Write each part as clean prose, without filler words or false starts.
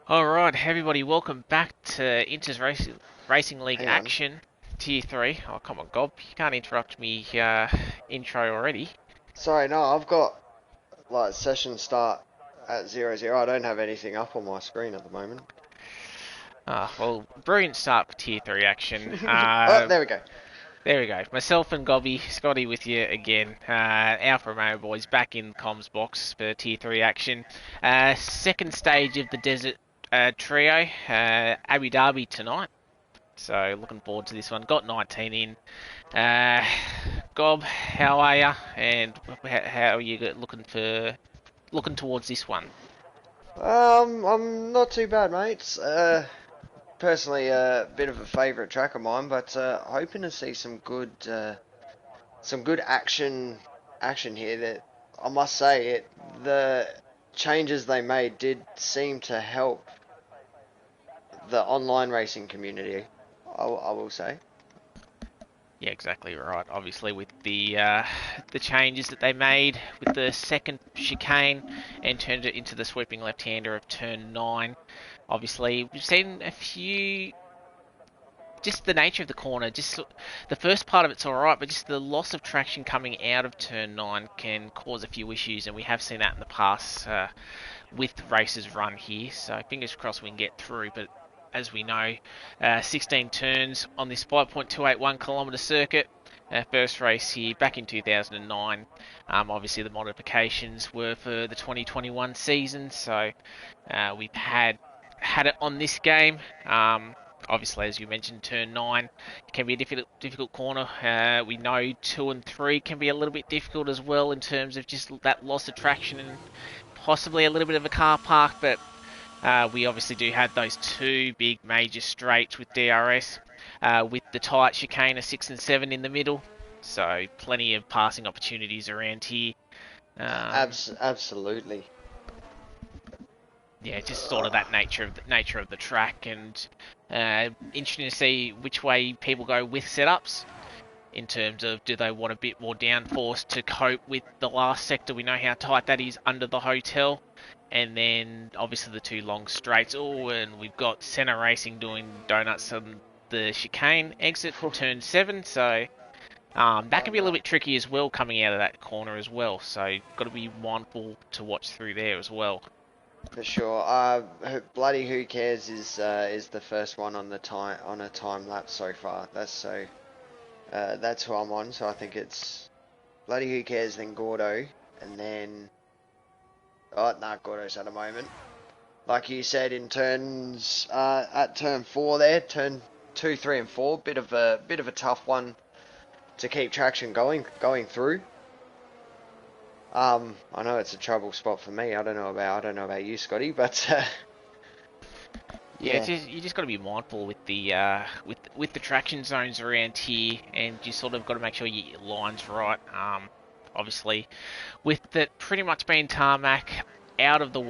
Alright, everybody, welcome back to Racing League Hang on. action, Tier 3. Oh, come on, Gob, you can't interrupt me intro already. Sorry, no, I've got like session start at 00. I don't have anything up on my screen at the moment. Well, brilliant start for Tier 3 action. Oh, there we go. There we go. Myself and Gobby, Scotty with you again. Alpha Romeo boys back in comms box for Tier 3 action. Second stage of the Desert Trio, Abu Dhabi tonight. So looking forward to this one. Got 19 in. Uh, Gob, how are you? And how are you looking towards this one? I'm not too bad, mates. Personally, a bit of a favourite track of mine, but hoping to see some good action here. That I must say, the changes they made did seem to help the online racing community. I will say. Yeah, exactly right. Obviously, with the changes that they made with the second chicane and turned it into the sweeping left-hander of turn 9. Obviously, we've seen a few. Just the nature of the corner, just the first part of it's alright, but just the loss of traction coming out of turn 9 can cause a few issues, and we have seen that in the past with races run here. So fingers crossed we can get through. But as we know, 16 turns on this 5.281 kilometre circuit. First race here back in 2009. Obviously, the modifications were for the 2021 season, so we've had it on this game. Obviously, as you mentioned, turn 9 can be a difficult corner. We know 2 and 3 can be a little bit difficult as well in terms of just that loss of traction and possibly a little bit of a car park, but we obviously do have those two big major straights with DRS, with the tight chicane of 6 and 7 in the middle. So plenty of passing opportunities around here. Um, Absolutely. yeah, just sort of that nature of the track, and interesting to see which way people go with setups. In terms of, do they want a bit more downforce to cope with the last sector? We know how tight that is under the hotel. And then obviously the two long straights. Oh, and we've got Senna Racing doing donuts on the chicane exit for turn 7. So that Oh can be a no, little bit tricky as well coming out of that corner as well. So got to be mindful to watch through there as well. for sure. Bloody who cares is the first one on the time on a time lapse so far. That's who I'm on. So I think it's bloody who cares, then Gordo, and then Gordo's at a moment. Like you said, in turns at turn 4 there, turn 2, 3, and 4, bit of a tough one to keep traction going through. I know it's a trouble spot for me. I don't know about you, Scotty, but Yeah, yeah, you just got to be mindful with the with the traction zones around here, and you sort of got to make sure you get your lines right. Obviously, with it pretty much being tarmac out of the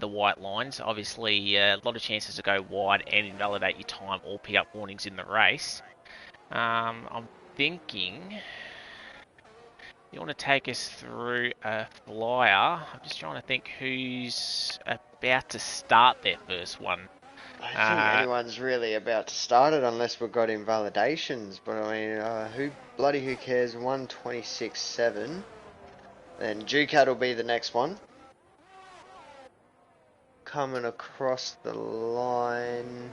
white lines, obviously a lot of chances to go wide and invalidate your time or pick up warnings in the race. I'm thinking you want to take us through a flyer. I'm just trying to think who's about to start their first one. I don't think Uh, anyone's really about to start it unless we've got invalidations. But I mean, who cares? 126.7. Then Ducat will be the next one. Coming across the line.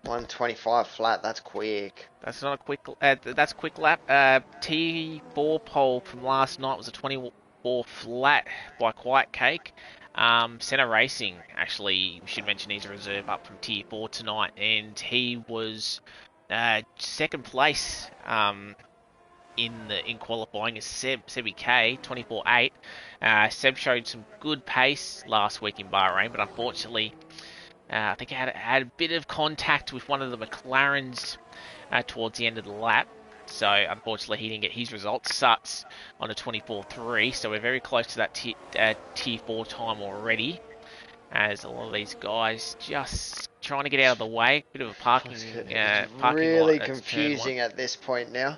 125 flat, that's quick. That's not a quick. That's a quick lap. T4 pole from last night was a 24 flat by Quiet Cake. Senna Racing, actually, we should mention he's a reserve up from Tier 4 tonight, and he was second place in qualifying as Sebi K, 24.8. Seb showed some good pace last week in Bahrain, but unfortunately, I think he had a bit of contact with one of the McLarens towards the end of the lap. So unfortunately, he didn't get his results. Suts on a 24.3, so we're very close to that tier 4 time already. As a lot of these guys just trying to get out of the way. Bit of a It's parking lot really at turn 1. confusing at this point now.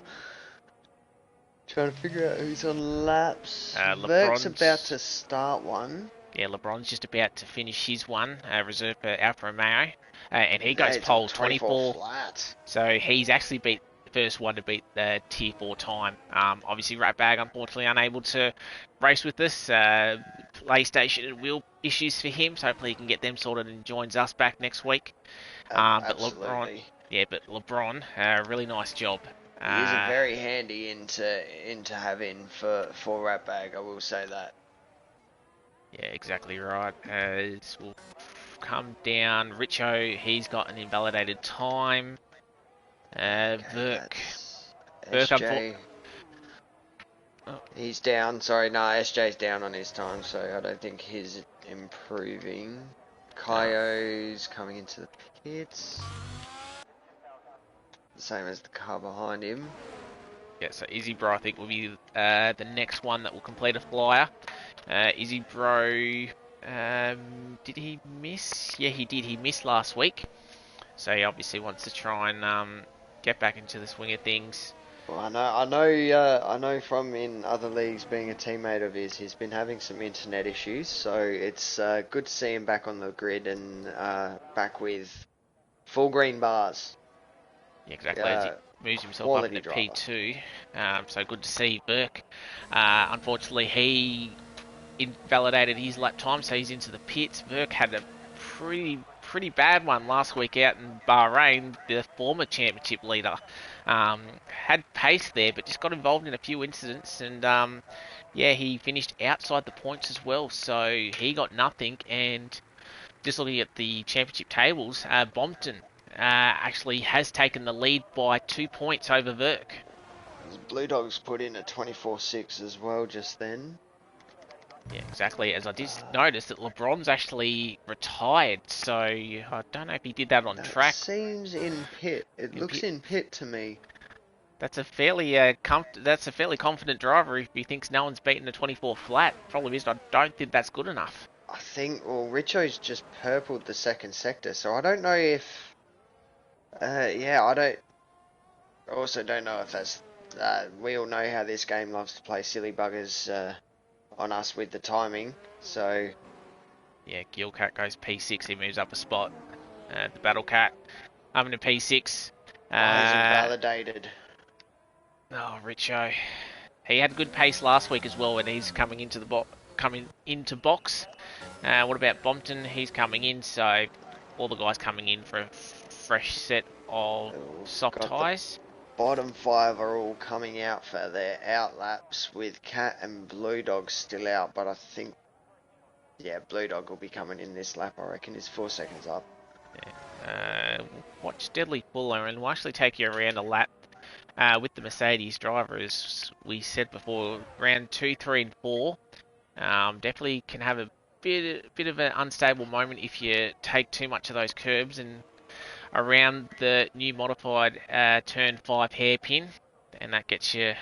Trying to figure out who's on laps. Verk's about LeBron's to start one. Yeah, LeBron's just about to finish his one, reserved for Alfa Romeo, and he goes It's on pole 24 24. flat. So he's actually beat the first one to beat the Tier 4 time. Obviously, Ratbag unfortunately unable to race with us. PlayStation and wheel issues for him, so hopefully he can get them sorted and joins us back next week. But LeBron, Absolutely. really nice job. He is a very handy into having for Ratbag, I will say that. Yeah, exactly right. As we'll come down, Richo, he's got an invalidated time. Verk, SJ. He's down. Sorry, no, SJ's down on his time, so I don't think he's improving. Kaio's coming into the pits. Same as the car behind him. Yeah, so Izzy Bro, I think, will be the next one that will complete a flyer. Izzy Bro, did he miss? Yeah, he did. He missed last week. So he obviously wants to try and get back into the swing of things. Well, I know from in other leagues being a teammate of his, he's been having some internet issues. So it's good to see him back on the grid and back with full green bars. Yeah, exactly. As he moves himself up into driver. P2. So good to see Burke. Unfortunately, he invalidated his lap time, so he's into the pits. Burke had a pretty bad one last week out in Bahrain. The former championship leader had pace there, but just got involved in a few incidents, and he finished outside the points as well. So he got nothing. And just looking at the championship tables, Bompton actually has taken the lead by 2 points over Verk. Blue Dogs put in a 24-6 as well just then. Yeah, exactly. As I did notice that LeBron's actually retired, so I don't know if he did that on track. Seems in pit. It looks in pit to me. That's a fairly confident driver if he thinks no one's beaten a 24 flat. Problem is, I don't think that's good enough. I think, well, Richo's just purpled the second sector, so I don't know if... I also don't know if that's... we all know how this game loves to play silly buggers on us with the timing, so... Yeah, Gilcat goes P6, he moves up a spot. The Battle Cat, up into P6. He's invalidated. Oh, Richo. He had good pace last week as well, and he's coming into box. What about Bompton? He's coming in, so all the guys coming in for a fresh set of soft tyres. Bottom 5 are all coming out for their out laps with Cat and Blue Dog still out, but I think, Blue Dog will be coming in this lap. I reckon he's 4 seconds up. Watch Deadly Fuller, and we'll actually take you around a lap with the Mercedes driver, as we said before. Round 2, 3, and 4 definitely can have a bit of an unstable moment if you take too much of those curbs, and around the new modified turn 5 hairpin, and that gets you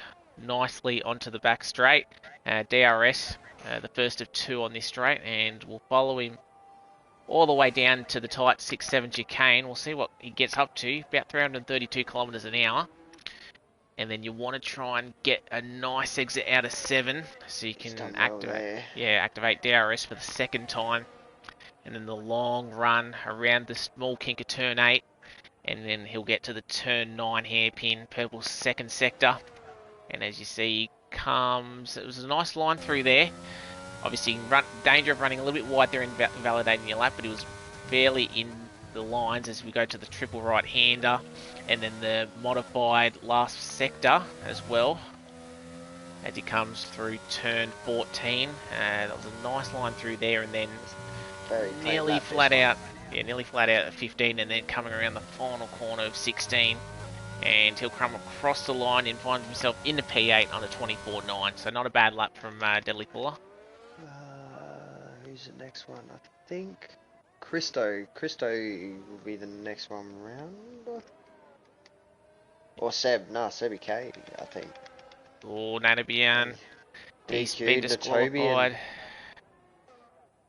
nicely onto the back straight. DRS, the first of 2 on this straight, and we'll follow him all the way down to the tight 6-7 chicane. We'll see what he gets up to, about 332 kilometers an hour. And then you want to try and get a nice exit out of 7, so you can activate DRS for the second time. And then the long run around the small kink of turn 8, and then he'll get to the turn 9 hairpin, purple second sector. And as you see, it was a nice line through there. Obviously, danger of running a little bit wide there and validating your lap, but he was fairly in the lines as we go to the triple right hander, and then the modified last sector as well as he comes through turn 14. That was a nice line through there, and then nearly flat out at 15, and then coming around the final corner of 16, and he'll come across the line and find himself in the P8 on a 24.9. So not a bad lap from Deadly Fuller. Who's the next one? I think Christo will be the next one round. Or Seb. No, Sebi K, I think. Oh, Nanabian. He's been disqualified.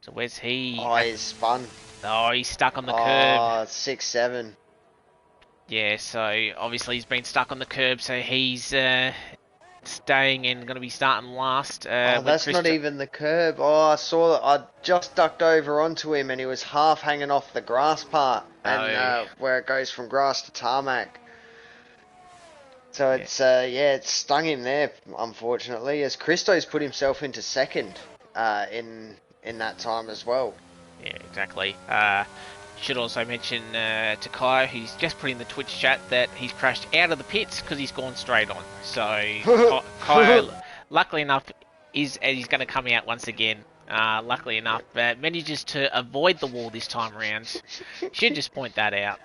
So where's he? Oh, he's spun. Oh, he's stuck on the curb. 6-7. Yeah, so obviously he's been stuck on the curb, so he's staying and going to be starting last. Oh, With that's not even the curb. Oh, I saw that. I just ducked over onto him and he was half hanging off the grass part and Oh, where it goes from grass to tarmac. So yeah, it's it stung him there, unfortunately, as Christo's put himself into second in that time as well. yeah, exactly. Should also mention to Kyle, he's just put in the Twitch chat that he's crashed out of the pits because he's gone straight on. So Kyle, luckily enough, he's going to come out once again. Luckily enough, manages to avoid the wall this time around. Should just point that out.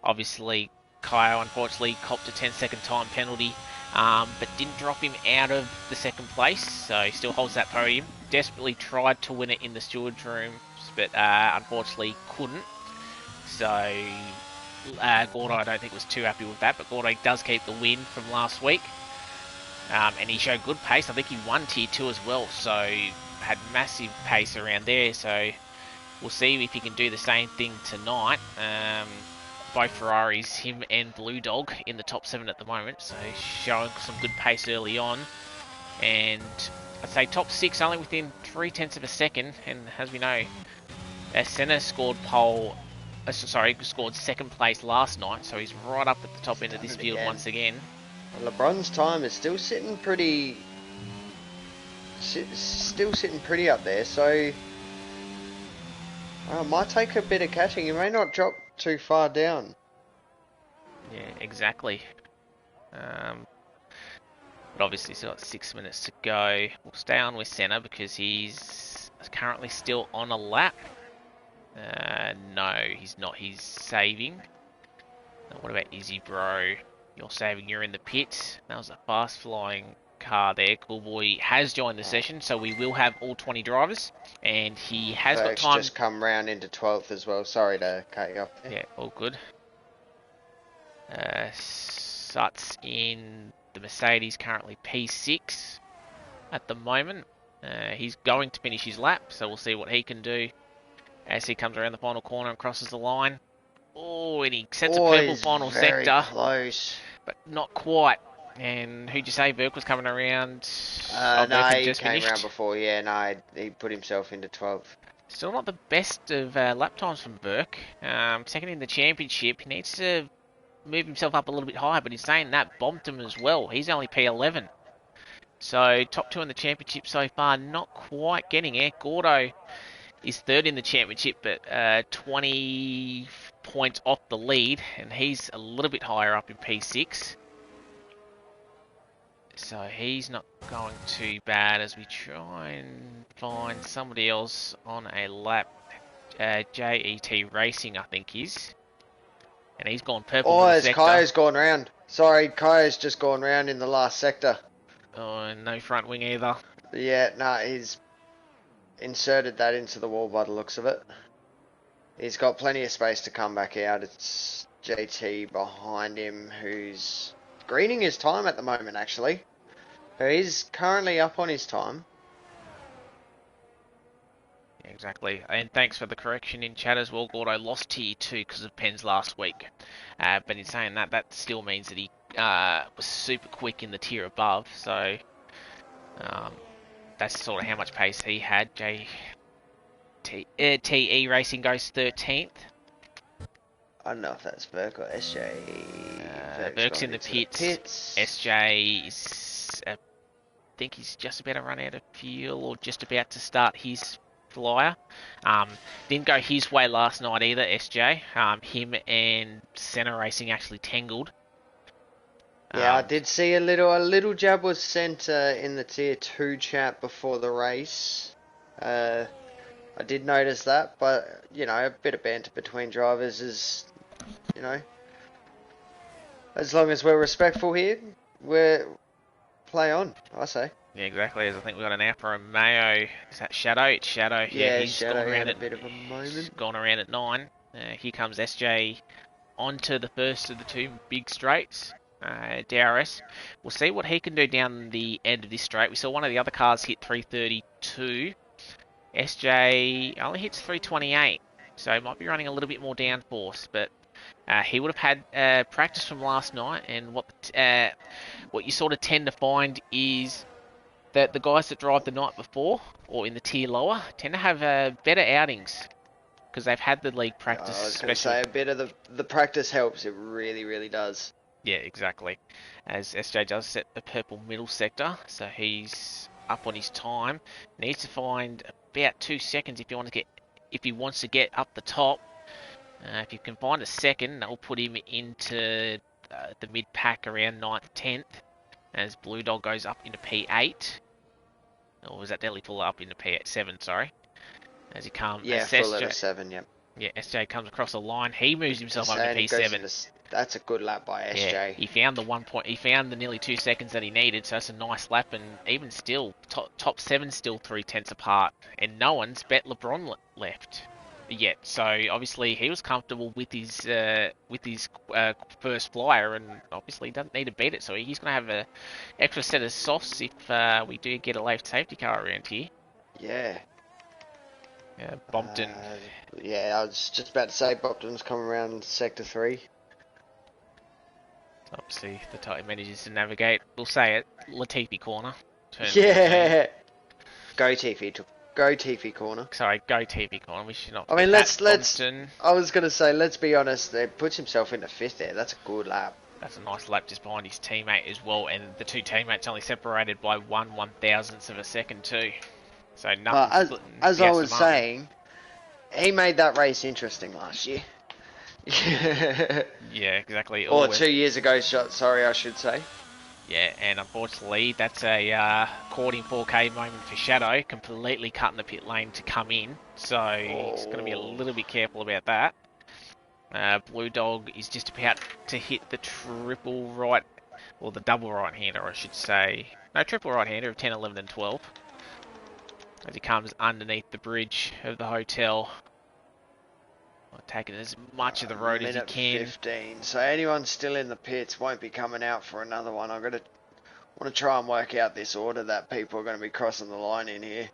Obviously, Kyle unfortunately copped a 10-second time penalty, but didn't drop him out of the second place, so he still holds that podium. Desperately tried to win it in the stewards' room, but unfortunately couldn't. So Gordo, I don't think, was too happy with that, but Gordo does keep the win from last week. And he showed good pace. I think he won Tier 2 as well, so had massive pace around there. So we'll see if he can do the same thing tonight. Both Ferraris, him and Blue Dog, in the top 7 at the moment, so showing some good pace early on. And I'd say top 6 only within 0.3 of a second. And as we know, Senna scored scored second place last night, so he's right up at the top end of this field once again. LeBron's time is still sitting pretty up there, so might take a bit of catching. He may not drop too far down. Yeah, exactly. But obviously still got 6 minutes to go. We'll stay on with Senna because he's currently still on a lap. No, he's not. He's saving. What about Izzy, bro? You're saving. You're in the pit. That was a fast-flying car there. Cool Boy has joined the session, so we will have all 20 drivers, and he has got time. Just come round into 12th as well. Sorry to cut you off there. Yeah, all good. Suts in the Mercedes, currently P6 at the moment. He's going to finish his lap, so we'll see what he can do as he comes around the final corner and crosses the line. Oh, and he sets a purple final sector. Close. But not quite. And who'd you say Burke was coming around? No, he came around before. Yeah, no, he put himself into 12th. Still not the best of lap times from Burke. Second in the championship. He needs to move himself up a little bit higher, but he's saying that bombed him as well. He's only P11. So top 2 in the championship so far, not quite getting it. Gordo is third in the championship, but 20 points off the lead, and he's a little bit higher up in P6. So he's not going too bad as we try and find somebody else on a lap. JET Racing, I think, is. And he's gone purple. Oh, as Kaya's gone round. Sorry, Kaya's just gone round in the last sector. Oh, and no front wing either. Yeah, no, he's inserted that into the wall by the looks of it. He's got plenty of space to come back out. It's JT behind him who's greening his time at the moment, actually. He's currently up on his time. Exactly, and thanks for the correction in chat as well. Gordo lost Tier 2 because of Pens last week, but in saying that, that still means that he was super quick in the tier above, so that's sort of how much pace he had. TE Racing goes 13th. I don't know if that's Burke or SJ. Burke's in the pits. SJ is, I think he's just about to run out of fuel or just about to start his flyer. Didn't go his way last night either, SJ. Him and Senna Racing actually tangled. Yeah, I did see a little jab was sent in the Tier 2 chat before the race. I did notice that, but, you know, a bit of banter between drivers is, you know, as long as we're respectful here, we're play on, I say. Yeah, exactly. As I think we've got an Alfa Romeo. Is that Shadow? It's Shadow. Yeah, he's Shadow gone around had a bit of a moment. Gone around at 9. Here comes SJ onto the first of the 2 big straights. DRS. We'll see what he can do down the end of this straight. We saw one of the other cars hit 332. SJ only hits 328, so he might be running a little bit more downforce, but He would have had practice from last night, and what you sort of tend to find is that the guys that drive the night before or in the tier lower tend to have better outings because they've had the league practice, I was going to especially. say a bit of the practice helps. It really, really does. Yeah, exactly. As SJ does set the purple middle sector, so he's up on his time. Needs to find about 2 seconds if he wants to get up the top. If you can find a second, that'll put him into the mid pack around 9th, 10th. As Blue Dog goes up into P8. Or was that definitely full up into P7? Sorry. As he comes, Yeah, full at a 7. Yep. Yeah, SJ comes across the line. He moves himself up And to it goes P7. into, that's a good lap by SJ. Yeah, he found the 1 point. He found the nearly 2 seconds that he needed. So that's a nice lap. And even still, top 7 still 3/10 apart. And no one's bet LeBron left yet. So obviously he was comfortable with his first flyer, and obviously he doesn't need to beat it. So he's going to have an extra set of softs if we do get a late safety car around here. Yeah. Bompton. Yeah, I was just about to say Bompton's coming around sector 3. Obviously, the tight manages to navigate. We'll say it. Latifi corner. Yeah. Go Tiffy corner. Sorry, go TV corner. We should not. I mean, let's. Bompton. I was gonna say, let's be honest. It puts himself into 5th there. That's a good lap. That's a nice lap just behind his teammate as well, and the two teammates only separated by 1/1000th of a second too. So nothing. As I was saying, he made that race interesting last year. Yeah, exactly. Or 2 years ago, sorry, I should say. Yeah, and unfortunately, that's a caught in 4K moment for Shadow, completely cutting the pit lane to come in. So he's going to be a little bit careful about that. Blue Dog is just about to hit the triple right, or the double right-hander, I should say. No, triple right-hander of 10, 11, and 12. As he comes underneath the bridge of the hotel. Taking as much of the road as he can. 15. So anyone still in the pits won't be coming out for another one. I'm want to try and work out this order that people are going to be crossing the line in here.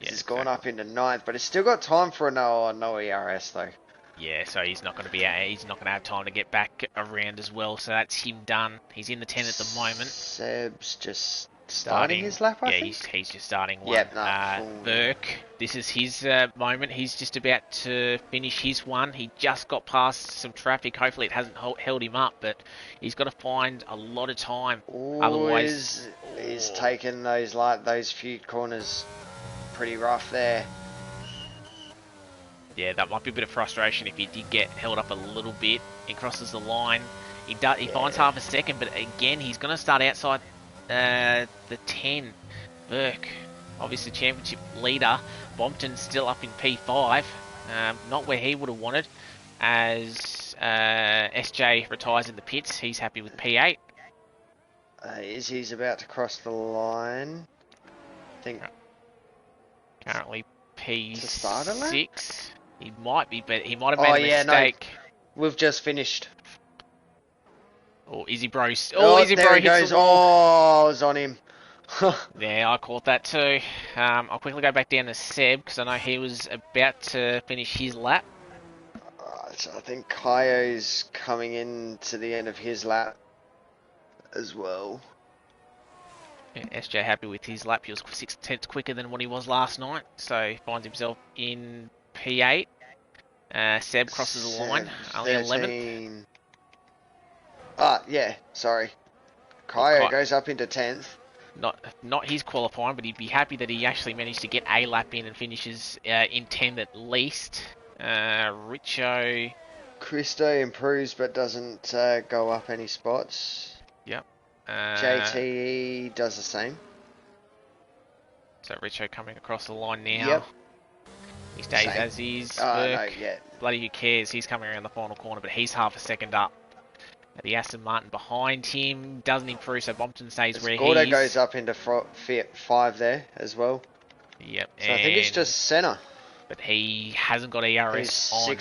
Yeah, it's gone up into 9th, but he's still got time for no ERS though. Yeah, so he's not going to be out. He's not going to have time to get back around as well. So that's him done. He's in the 10 at the moment. Seb's just starting his lap, I think? He's just starting one. Yep, Burke, this is his moment. He's just about to finish his one. He just got past some traffic. Hopefully it hasn't held him up, but he's got to find a lot of time. Otherwise, he's taken those few corners pretty rough there. Yeah, that might be a bit of frustration if he did get held up a little bit. He crosses the line. He finds half a second, but again, he's going to start outside the 10. Burke, obviously championship leader. Bompton's still up in P5. Not where he would have wanted. As SJ retires in the pits, he's happy with P8. He's about to cross the line. I think. Currently P6. He might be, but he might have made a mistake. No. We've just finished. Oh, Izzy Bro. Izzy Bro he goes. Oh, I was on him. Yeah, I caught that too. I'll quickly go back down to Seb because I know he was about to finish his lap. So I think Kaio's coming in to the end of his lap as well. Yeah, SJ happy with his lap. He was 6/10 quicker than what he was last night, so he finds himself in P8. Seb crosses the line, only 11th. Yeah, sorry. Kaio goes up into 10th. Not his qualifying, but he'd be happy that he actually managed to get a lap in and finishes in 10th at least. Richo. Christo improves but doesn't go up any spots. Yep. JTE does the same. So Richo coming across the line now. Yep. He stays as is. Bloody who cares? He's coming around the final corner, but he's half a second up. The Aston Martin behind him doesn't improve, so Bompton stays where he is. Gordo goes up into 5 there as well. Yep. So I think it's just Senna. But he hasn't got ERS on.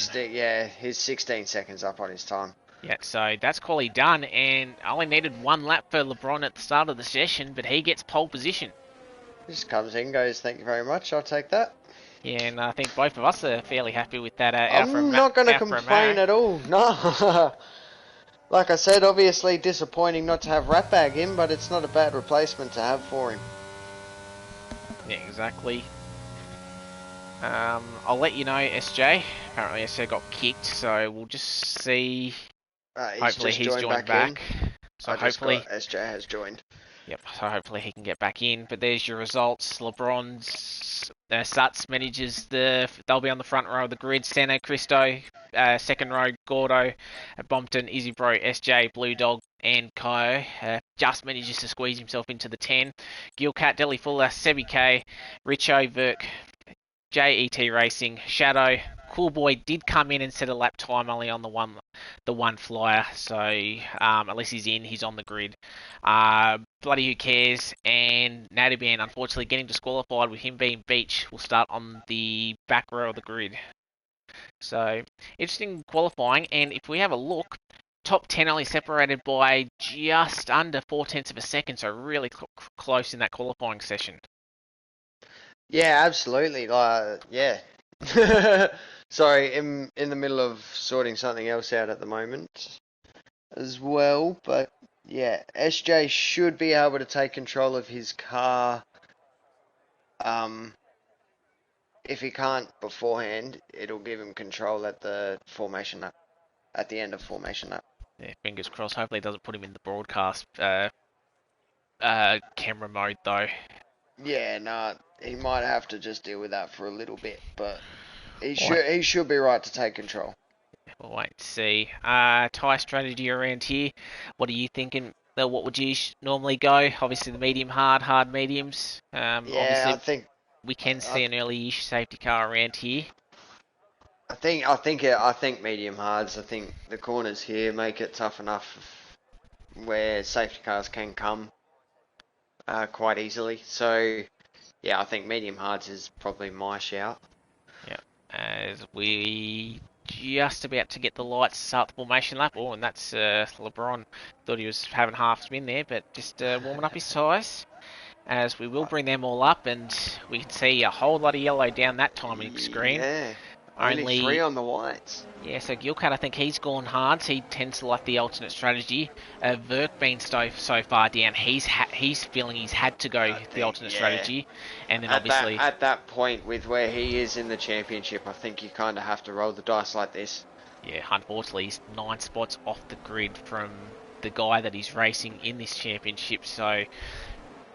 He's 16 seconds up on his time. Yeah, so that's quality done, and I only needed one lap for LeBron at the start of the session, but he gets pole position. Just comes in, goes, thank you very much, I'll take that. Yeah, and I think both of us are fairly happy with that I'm not going to Alfa complain Romeo. at all. No. Like I said, obviously disappointing not to have Ratbag in, but it's not a bad replacement to have for him. Yeah, exactly. I'll let you know, SJ. Apparently, SJ got kicked, so we'll just see. He's Hopefully, just he's joined joined back in. back. So I just got hopefully, SJ has joined. yep. So hopefully he can get back in. But there's your results. LeBron's Suts manages the. They'll be on the front row of the grid. Sano Cristo, second row Gordo, Bompton, Izzy Bro, SJ, Blue Dog, and Kyo. Just manages to squeeze himself into the 10. Gilcat, Deli Fuller, Sebi K, Richo, Verk, JET Racing, Shadow, Cool Boy did come in and set a lap time only on the one flyer, so at least he's in, he's on the grid. Bloody who cares? And Nadiban, unfortunately, getting disqualified with him being beach, will start on the back row of the grid. So interesting qualifying, and if we have a look, top 10 only separated by just under 4 tenths of a second, so really close in that qualifying session. Yeah, absolutely. Yeah. Sorry, in the middle of sorting something else out at the moment as well, but yeah, SJ should be able to take control of his car. Um, if he can't beforehand, it'll give him control at the formation lap, at the end of formation lap. Yeah, fingers crossed. Hopefully, it doesn't put him in the broadcast camera mode though. Yeah, no, he might have to just deal with that for a little bit, but Alright, he should be right to take control. we'll wait to see. Tie strategy around here. What are you thinking? What would you normally go? Obviously, the medium hard, hard mediums. Yeah, Obviously, we can I, see an early-ish safety car around here. I think medium hards. I think the corners here make it tough enough where safety cars can come quite easily. So yeah, I think medium hards is probably my shout. Yeah, as we just about to get the lights to start the formation lap. Oh, and that's LeBron. Thought he was having half spin there, but just warming up his tyres. As we will bring them all up, and we can see a whole lot of yellow down that timing screen. Yeah, only three Only, on the whites. yeah, so Gilcat, I think he's gone hard. So he tends to like the alternate strategy. Verk being so far down, he's feeling he's had to go I the think alternate yeah. strategy, and then obviously, At that point with where he is in the championship, I think you kind of have to roll the dice like this. yeah, unfortunately, he's 9 spots off the grid from the guy that he's racing in this championship. So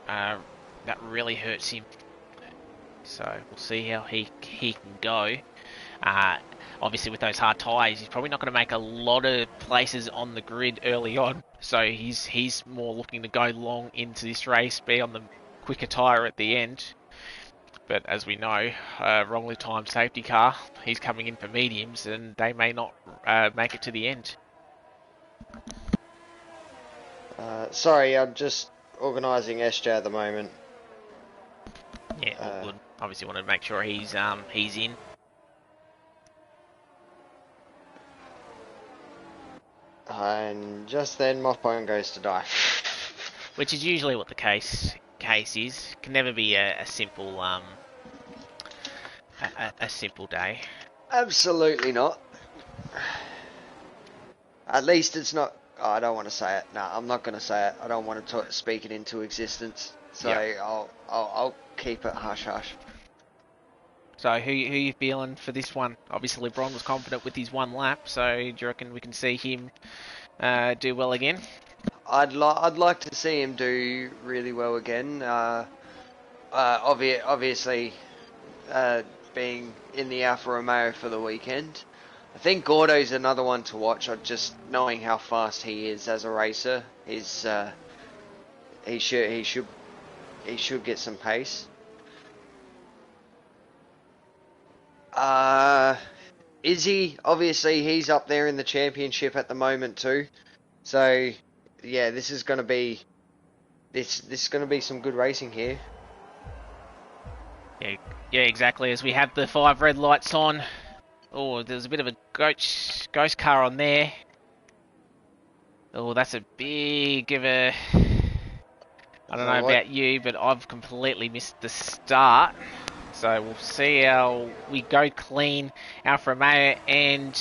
that really hurts him. So we'll see how he can go. Uh, Obviously, with those hard tyres, he's probably not going to make a lot of places on the grid early on. So he's more looking to go long into this race, be on the quicker tyre at the end. But as we know, wrongly timed safety car, he's coming in for mediums, and they may not make it to the end. Sorry, I'm just organising SJ at the moment. Yeah, all good. Obviously, want to make sure he's in. And just then my phone goes to die. Which is usually what the case is. Can never be a simple a simple day. Absolutely not. At least it's not. Oh, I don't want to say it. No, I'm not going to say it. I don't want to speak it into existence. So Yep. I'll keep it hush hush. So who you feeling for this one? Obviously, LeBron was confident with his one lap. So do you reckon we can see him do well again? I'd like to see him do really well again. Obviously, being in the Alfa Romeo for the weekend. I think Gordo's another one to watch. Just knowing how fast he is as a racer, he should get some pace. Izzy, obviously he's up there in the championship at the moment too. So yeah, this is gonna be some good racing here. Yeah, exactly. As we have the 5 red lights on. Oh, there's a bit of a ghost car on there. Oh, that's a big of a... I don't know So what? about you, but I've completely missed the start. So we'll see how we go clean. Alfa Romeo and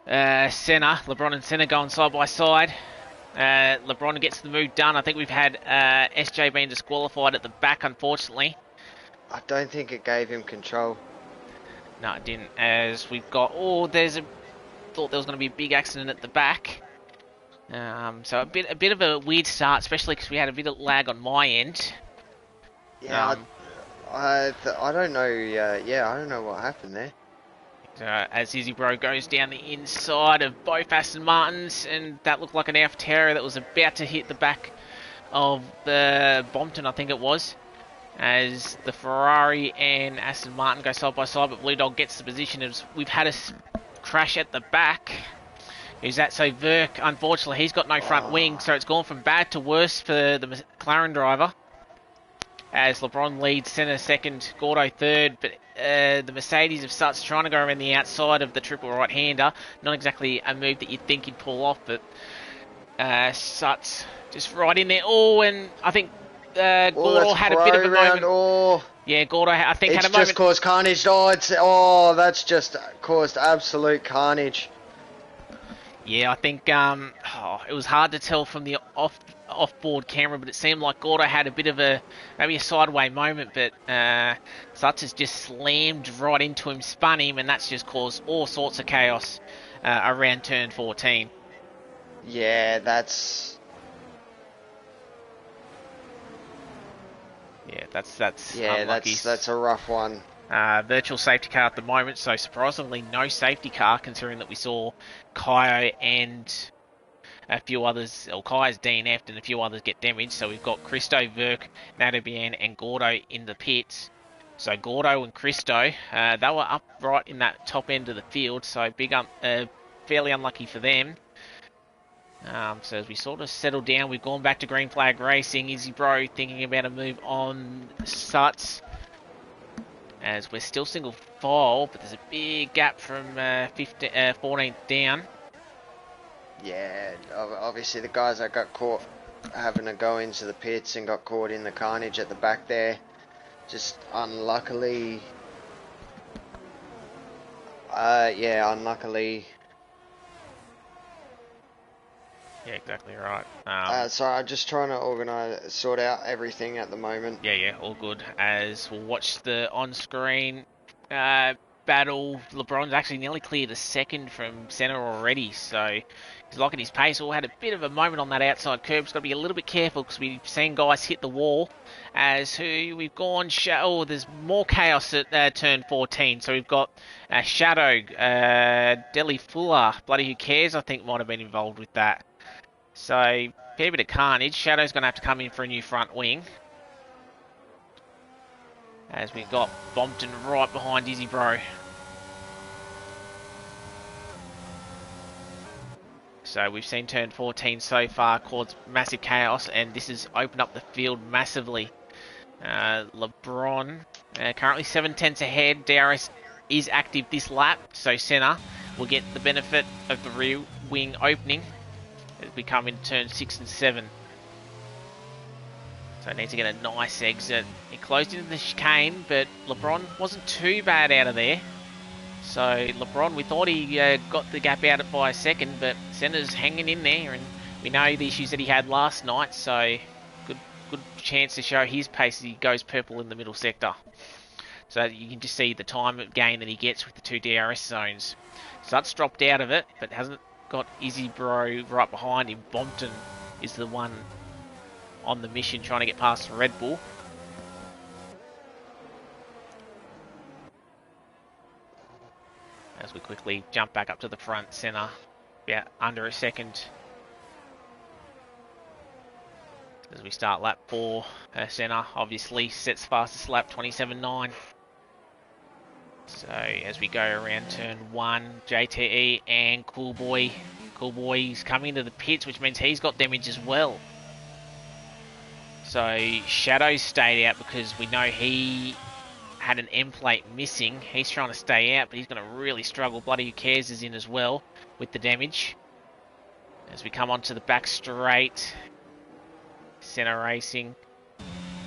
Senna, LeBron and Senna going side by side. LeBron gets the move done. I think we've had SJ being disqualified at the back, unfortunately. I don't think it gave him control. No, it didn't. As we've got, thought there was going to be a big accident at the back. So a bit of a weird start, especially because we had a bit of lag on my end. Yeah, I don't know. Yeah, I don't know what happened there. As Izzy Bro goes down the inside of both Aston Martins, and that looked like an Alfa Terra that was about to hit the back of the Bompton, I think it was. As the Ferrari and Aston Martin go side by side, but Blue Dog gets the position as we've had a crash at the back. Who's that? So Verk, unfortunately, he's got no front wing, so it's gone from bad to worse for the McLaren driver. As LeBron leads Senna second, Gordo third, but the Mercedes of Suts trying to go around the outside of the triple right-hander. Not exactly a move that you'd think he'd pull off, but Suts just right in there. Oh, and I think Gordo had a bit of a moment. Oh. Yeah, Gordo, I think, had a moment. It's just caused carnage. Oh, that's just caused absolute carnage. Yeah, I think it was hard to tell from the off-board camera, but it seemed like Gordo had a bit of maybe a sideway moment, but Suts has just slammed right into him, spun him, and that's just caused all sorts of chaos around turn 14. Yeah, that's unlucky. That's a rough one. Virtual safety car at the moment, so surprisingly no safety car, considering that we saw Kaio and a few others, or Kaio's DNF'd and a few others get damaged. So we've got Christo, Verk, Natobian and Gordo in the pits. So Gordo and Christo, they were up right in that top end of the field, so fairly unlucky for them. So as we sort of settle down, we've gone back to green flag racing. Izzy Bro thinking about a move on Suts, as we're still single file, but there's a big gap from 14th down. Yeah, obviously the guys that got caught having to go into the pits and got caught in the carnage at the back there, just unluckily, unluckily. Yeah, exactly right. So I'm just trying to sort out everything at the moment. Yeah, all good. As we'll watch the on-screen battle. LeBron's actually nearly cleared a second from Senna already, so he's locking his pace. All had a bit of a moment on that outside curb. He's got to be a little bit careful because we've seen guys hit the wall. As we've gone, there's more chaos at turn 14. So we've got Shadow, Deli Fuller, bloody who cares, I think might have been involved with that. So, fair bit of carnage. Shadow's going to have to come in for a new front wing. As we've got Bompton right behind Izzy Bro. So we've seen turn 14 so far cause massive chaos, and this has opened up the field massively. LeBron currently 7/10 ahead. DRS is active this lap, so Senna will get the benefit of the rear wing opening as we come into turn 6 and 7. So it needs to get a nice exit. It closed into the chicane, but LeBron wasn't too bad out of there. So LeBron, we thought he got the gap out by a second, but Senna's hanging in there, and we know the issues that he had last night, so good chance to show his pace as he goes purple in the middle sector. So you can just see the time gain that he gets with the two DRS zones. So that's dropped out of it, but hasn't got Izzy Bro right behind him. Bompton is the one on the mission trying to get past the Red Bull. As we quickly jump back up to the front, Senna about under a second. As we start lap 4, Senna obviously sets fastest lap 27.9. So as we go around turn 1, JTE and Cool Boy's coming into the pits, which means he's got damage as well. So Shadow stayed out because we know he had an M plate missing. He's trying to stay out, but he's going to really struggle. Bloody who cares is in as well with the damage. As we come onto the back straight, Senna racing.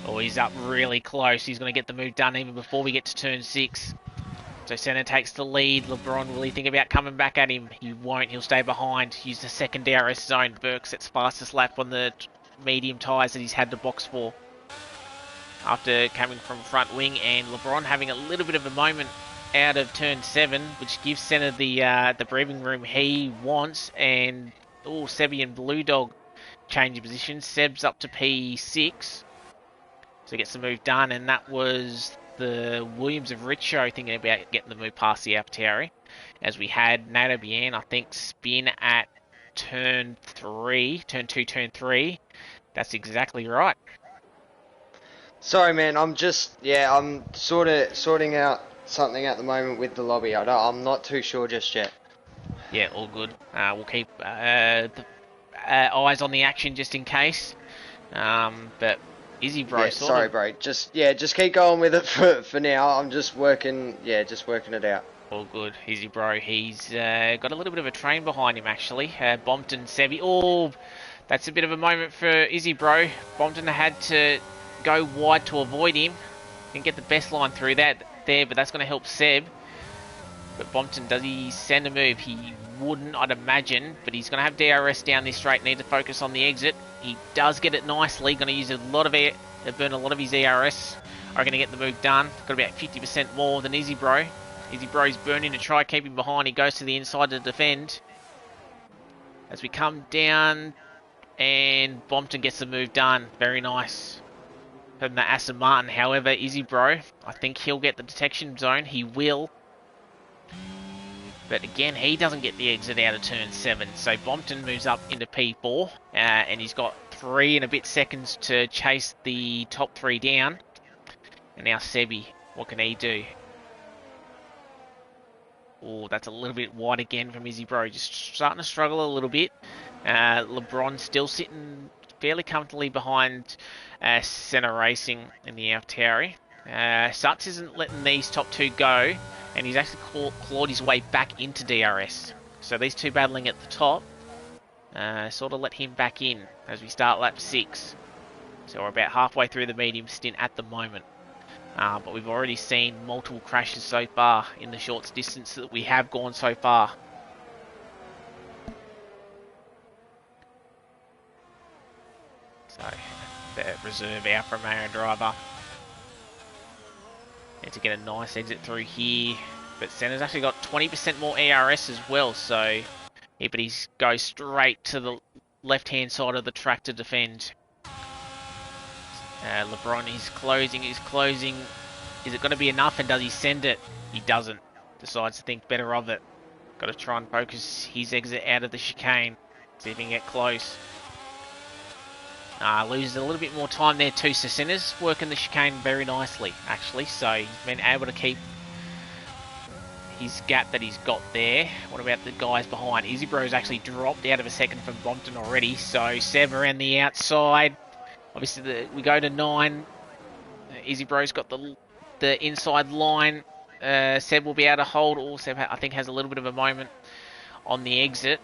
Oh, he's up really close. He's going to get the move done even before we get to turn 6. So Senna takes the lead. LeBron, will he think about coming back at him? He won't. He'll stay behind. Use the second DRS zone. Burke sets fastest lap on the medium tyres that he's had to box for after coming from front wing. And LeBron having a little bit of a moment out of turn 7, which gives Senna the breathing room he wants. And Sebi and Blue Dog change of position. Seb's up to P6. So he gets the move done, and that was the Williams of Richo thinking about getting the move past the AlphaTauri. As we had Nato Bien, I think, spin at turn 2, turn 3. That's exactly right. Sorry, man. I'm sort of sorting out something at the moment with the lobby. I'm not too sure just yet. Yeah, all good. We'll keep eyes on the action just in case. But Izzy, bro, Yeah, sorry, bro. Just keep going with it for now. I'm just working it out. All good. Izzy, bro. He's got a little bit of a train behind him, actually. Bompton, Sebi. Oh, that's a bit of a moment for Izzy, bro. Bompton had to go wide to avoid him. Didn't get the best line through there, but that's going to help Seb. But Bompton, does he send a move? He wouldn't, I'd imagine, but he's going to have DRS down this straight, need to focus on the exit. He does get it nicely, going to use a lot of air, burn a lot of his ERS. Are going to get the move done. Got about 50% more than Izzy Bro. Izzy Bro's burning to try keep him behind. He goes to the inside to defend. As we come down, and Bompton gets the move done. Very nice from the Aston Martin. However, Izzy Bro, I think he'll get the detection zone. He will. But again, he doesn't get the exit out of turn 7. So Bompton moves up into P4. And he's got 3 and a bit seconds to chase the top 3 down. And now Sebi, what can he do? Oh, that's a little bit wide again from Izzy Bro. Just starting to struggle a little bit. LeBron still sitting fairly comfortably behind Senna Racing in the AlphaTauri. Sutz isn't letting these top 2 go. And he's actually clawed his way back into DRS. So these two battling at the top sort of let him back in as we start lap 6. So we're about halfway through the medium stint at the moment. But we've already seen multiple crashes so far in the short distance that we have gone so far. So the reserve Alfa Romeo driver. Need to get a nice exit through here. But Senna's actually got 20% more ERS as well, so yeah, but he goes straight to the left-hand side of the track to defend. LeBron is closing. Is it going to be enough, and does he send it? He doesn't. Decides to think better of it. Got to try and focus his exit out of the chicane. See if he can get close. Loses a little bit more time there too. So Senna's working the chicane very nicely, actually. So he's been able to keep his gap that he's got there. What about the guys behind? Izzy Bro's actually dropped out of a second from Bompton already. So Seb around the outside. Obviously, we go to 9. Izzy Bro's got the inside line. Seb will be able to hold. Or Seb, I think, has a little bit of a moment on the exit.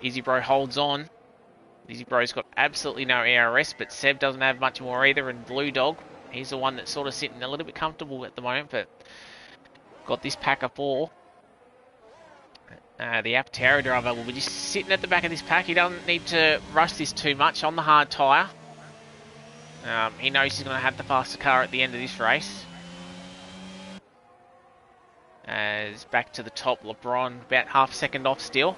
Izzy Bro holds on. Izzy Bro's got absolutely no ARS, but Seb doesn't have much more either. And Blue Dog, he's the one that's sort of sitting a little bit comfortable at the moment, but got this pack of 4. The AlphaTauri driver will be just sitting at the back of this pack. He doesn't need to rush this too much on the hard tyre. He knows he's going to have the faster car at the end of this race. As back to the top, LeBron about half a second off still.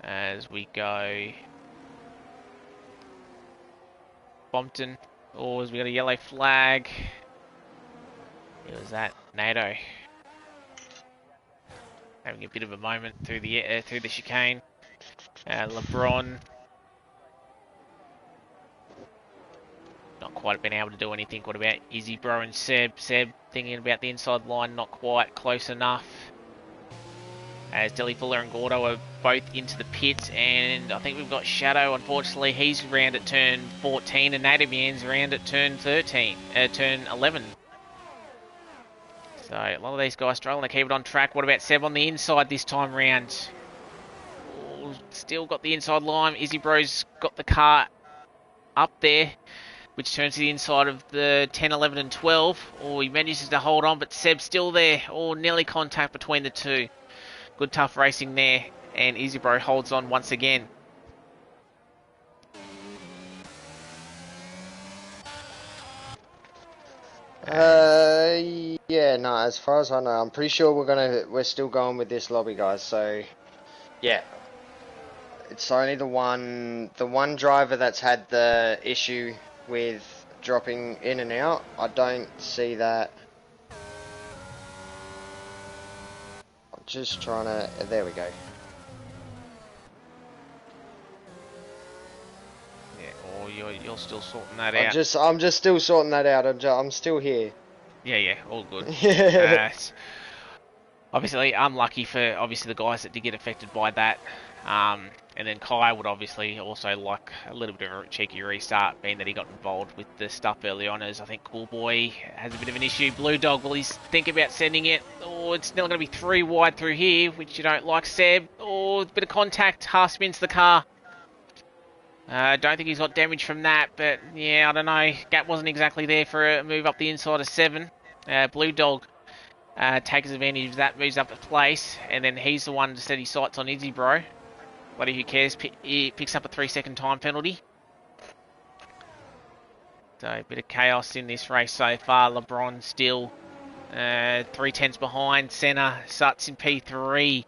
As we go, Bompton. Oh, as we got a yellow flag. It was that NATO having a bit of a moment through the chicane. LeBron not quite been able to do anything. What about Izzy Bro and Seb? Seb thinking about the inside line, not quite close enough. As Deli Fuller and Gordo are both into the pits, and I think we've got Shadow. Unfortunately, he's round at turn 14, and Nadibian's round at turn 11. So a lot of these guys struggling to keep it on track. What about Seb on the inside this time round? Still got the inside line. Izzy Bro's got the car up there, which turns to the inside of the 10, 11 and 12. Oh, he manages to hold on, but Seb's still there. Oh, nearly contact between the two. Good tough racing there, and Izzy Bro holds on once again. Yeah, no, as far as I know, I'm pretty sure we're still going with this lobby, guys, so yeah. It's only the one driver that's had the issue with dropping in and out. I don't see that. I'm just trying to, there we go. Yeah, or you're still sorting that out. I'm just still sorting that out. I'm still here. Yeah, all good. Obviously, unlucky for the guys that did get affected by that. And then Kai would obviously also like a little bit of a cheeky restart, being that he got involved with the stuff early on, as I think Cool Boy has a bit of an issue. Blue Dog, will he think about sending it? Oh, it's still going to be 3 wide through here, which you don't like, Seb. Oh, a bit of contact, half spins the car. Don't think he's got damage from that, but yeah, I don't know. Gap wasn't exactly there for a move up the inside of 7. Blue Dog takes advantage of that, moves up to place, and then he's the one to set his sights on Izzy Bro. Bloody who cares, he picks up a 3-second time penalty. So a bit of chaos in this race so far. LeBron still 3/10 behind. Senna, Suts in P3.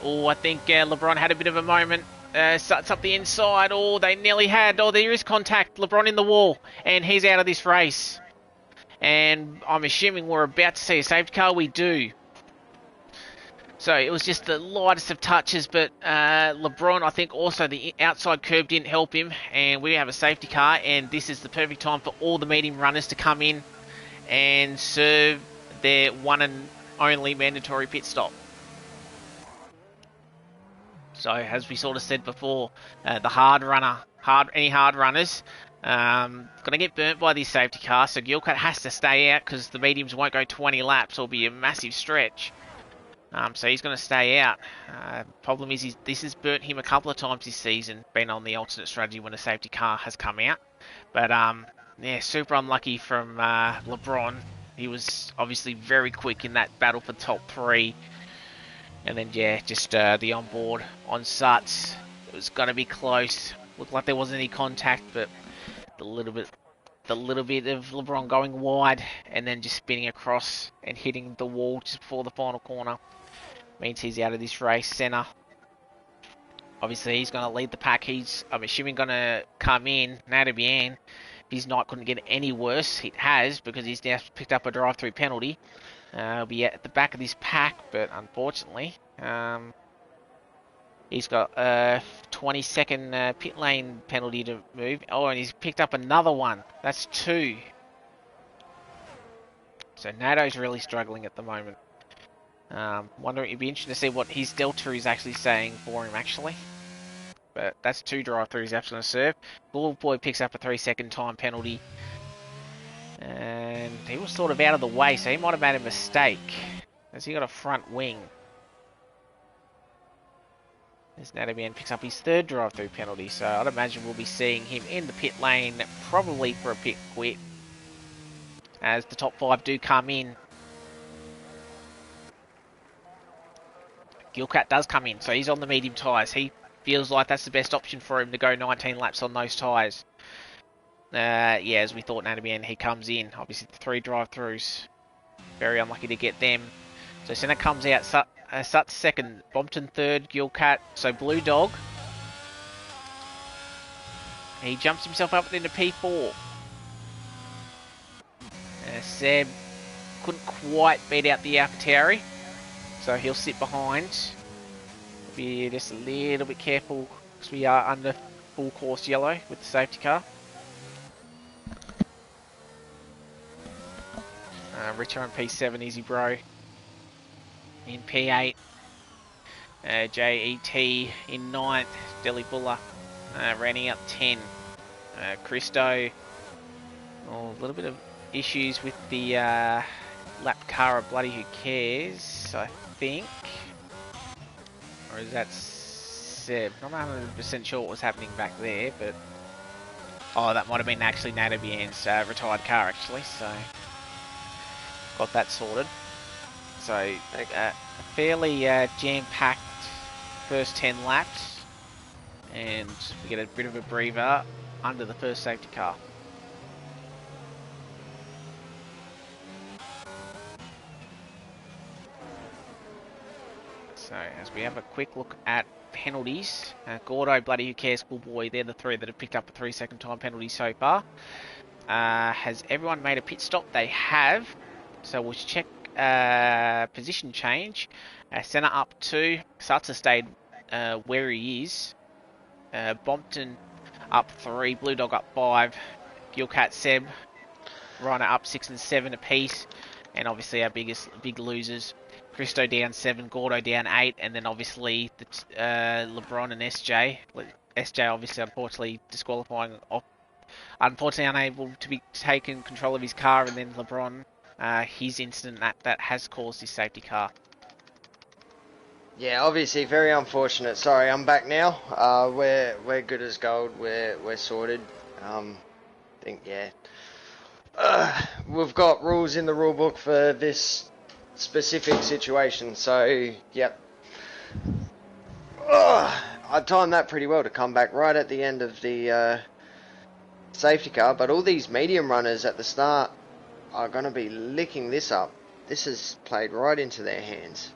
Oh, I think LeBron had a bit of a moment. Suts up the inside. Oh, they nearly had. Oh, there is contact. LeBron in the wall, and he's out of this race. And I'm assuming we're about to see a safety car. We do. So it was just the lightest of touches, but LeBron, I think also the outside curb didn't help him, and we have a safety car, and this is the perfect time for all the medium runners to come in and serve their one and only mandatory pit stop. So as we sort of said before, the any hard runners, going to get burnt by this safety car, so Gilcat has to stay out because the mediums won't go 20 laps. It'll be a massive stretch. So he's going to stay out. Problem is, this has burnt him a couple of times this season, being on the alternate strategy when a safety car has come out. But yeah, super unlucky from LeBron. He was obviously very quick in that battle for top 3. And then, yeah, just the onboard on Suts. It was going to be close. Looked like there wasn't any contact, but the little bit of LeBron going wide and then just spinning across and hitting the wall just before the final corner means he's out of this race. Senna, obviously he's going to lead the pack. I'm assuming, going to come in. Now to be in, his night couldn't get any worse. It has, because he's now picked up a drive-through penalty. He'll be at the back of this pack, but unfortunately, he's got a 20-second pit lane penalty to move. Oh, and he's picked up another one. That's 2. So Nato's really struggling at the moment. Wondering, it'd be interesting to see what his delta is actually saying for him, actually. But that's 2 drive-throughs he's actually going to serve. Bull Boy picks up a 3-second time penalty. And he was sort of out of the way, so he might have made a mistake. Has he got a front wing? As Natabian picks up his 3rd drive-through penalty, so I'd imagine we'll be seeing him in the pit lane, probably for a pit quit, as the top 5 do come in. Gilcat does come in, so he's on the medium tyres. He feels like that's the best option for him to go 19 laps on those tyres. Yeah, as we thought, Natabian, he comes in. Obviously, the 3 drive-throughs. Very unlucky to get them. So Senna comes out. Suts 2nd, Bompton 3rd, Gilcat. So Blue Dog. He jumps himself up into P4. Seb couldn't quite beat out the AlphaTauri, so he'll sit behind. Be just a little bit careful because we are under full course yellow with the safety car. Richo in P7, Easy Bro in P8. JET in 9th, Delhi Buller rounding up 10. Christo, a little bit of issues with the lap car of bloody who cares, I think. Or is that Seb. Not 100% sure what was happening back there, but... Oh, that might have been actually Nato Bien's retired car, actually, so... Got that sorted. So, a fairly jam-packed first 10 laps. And we get a bit of a breather under the first safety car. So, as we have a quick look at penalties, Gordo, Bloody Who Cares, Cool Boy, they're the three that have picked up a 3-second time penalty so far. Has everyone made a pit stop? They have. So we'll check position change. Senna up 2, Sutzer stayed where he is. Bompton up 3, Blue Dog up 5, Gilcat, Seb, Rhino up 6 and 7 apiece. And obviously our big losers, Christo down 7, Gordo down 8, and then obviously the LeBron and SJ. SJ obviously unfortunately disqualifying off, unfortunately unable to be taken control of his car, and then LeBron, his incident that has caused his safety car. Yeah, obviously very unfortunate. Sorry, I'm back now. We're good as gold. We're sorted. Think yeah. We've got rules in the rule book for this specific situation, so yep. I timed that pretty well to come back right at the end of the safety car, but all these medium runners at the start are going to be licking this up. This has played right into their hands.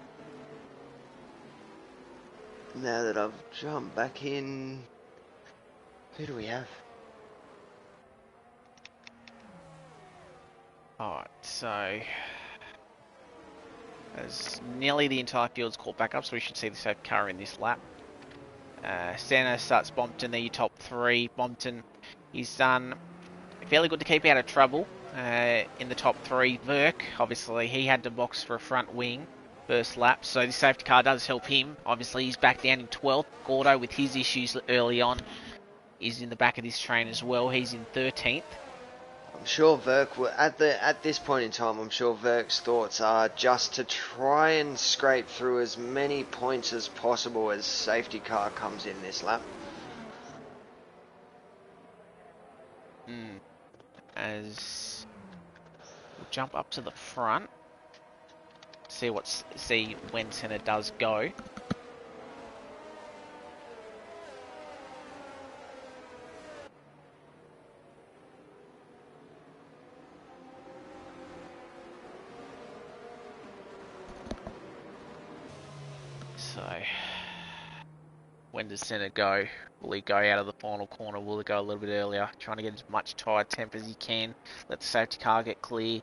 Now that I've jumped back in, who do we have? Alright, so as nearly the entire field's caught back up, so we should see the safety car in this lap. Senna starts Bompton, they're your top 3. Bompton, he's done fairly good to keep out of trouble in the top 3. Verk, obviously, he had to box for a front wing first lap, so the safety car does help him. Obviously, he's back down in 12th. Gordo, with his issues early on, is in the back of this train as well. He's in 13th. I'm sure Verk will, at this point in time, I'm sure Verk's thoughts are just to try and scrape through as many points as possible as safety car comes in this lap. As we'll jump up to the front, see when Senna does go. So, when does Senna go? Will he go out of the final corner? Will he go a little bit earlier? Trying to get as much tyre temp as he can. Let the safety car get clear.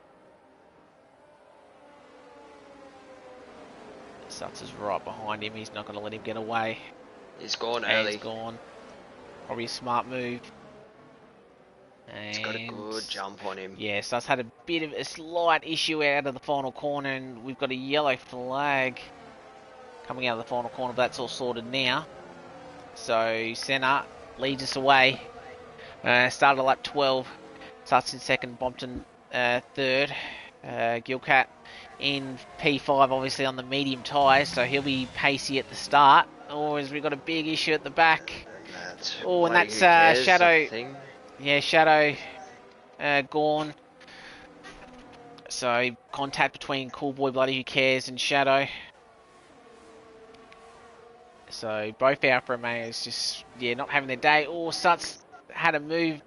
Sutzer's right behind him. He's not going to let him get away. He's gone early. He's gone. Probably a smart move. And he's got a good jump on him. Yeah, so it's had a bit of a slight issue out of the final corner, and we've got a yellow flag coming out of the final corner, but that's all sorted now. So Senna leads us away. Started lap 12. Starts in second. Bompton third. Gilcat in P5, obviously on the medium tyres, so he'll be pacey at the start. Or has we got a big issue at the back? Oh, and that's Shadow. Yeah, Shadow gone. So contact between Cool Boy Bloody Who Cares and Shadow. So both Alfa Romeos just not having their day. Oh, Suts had a move.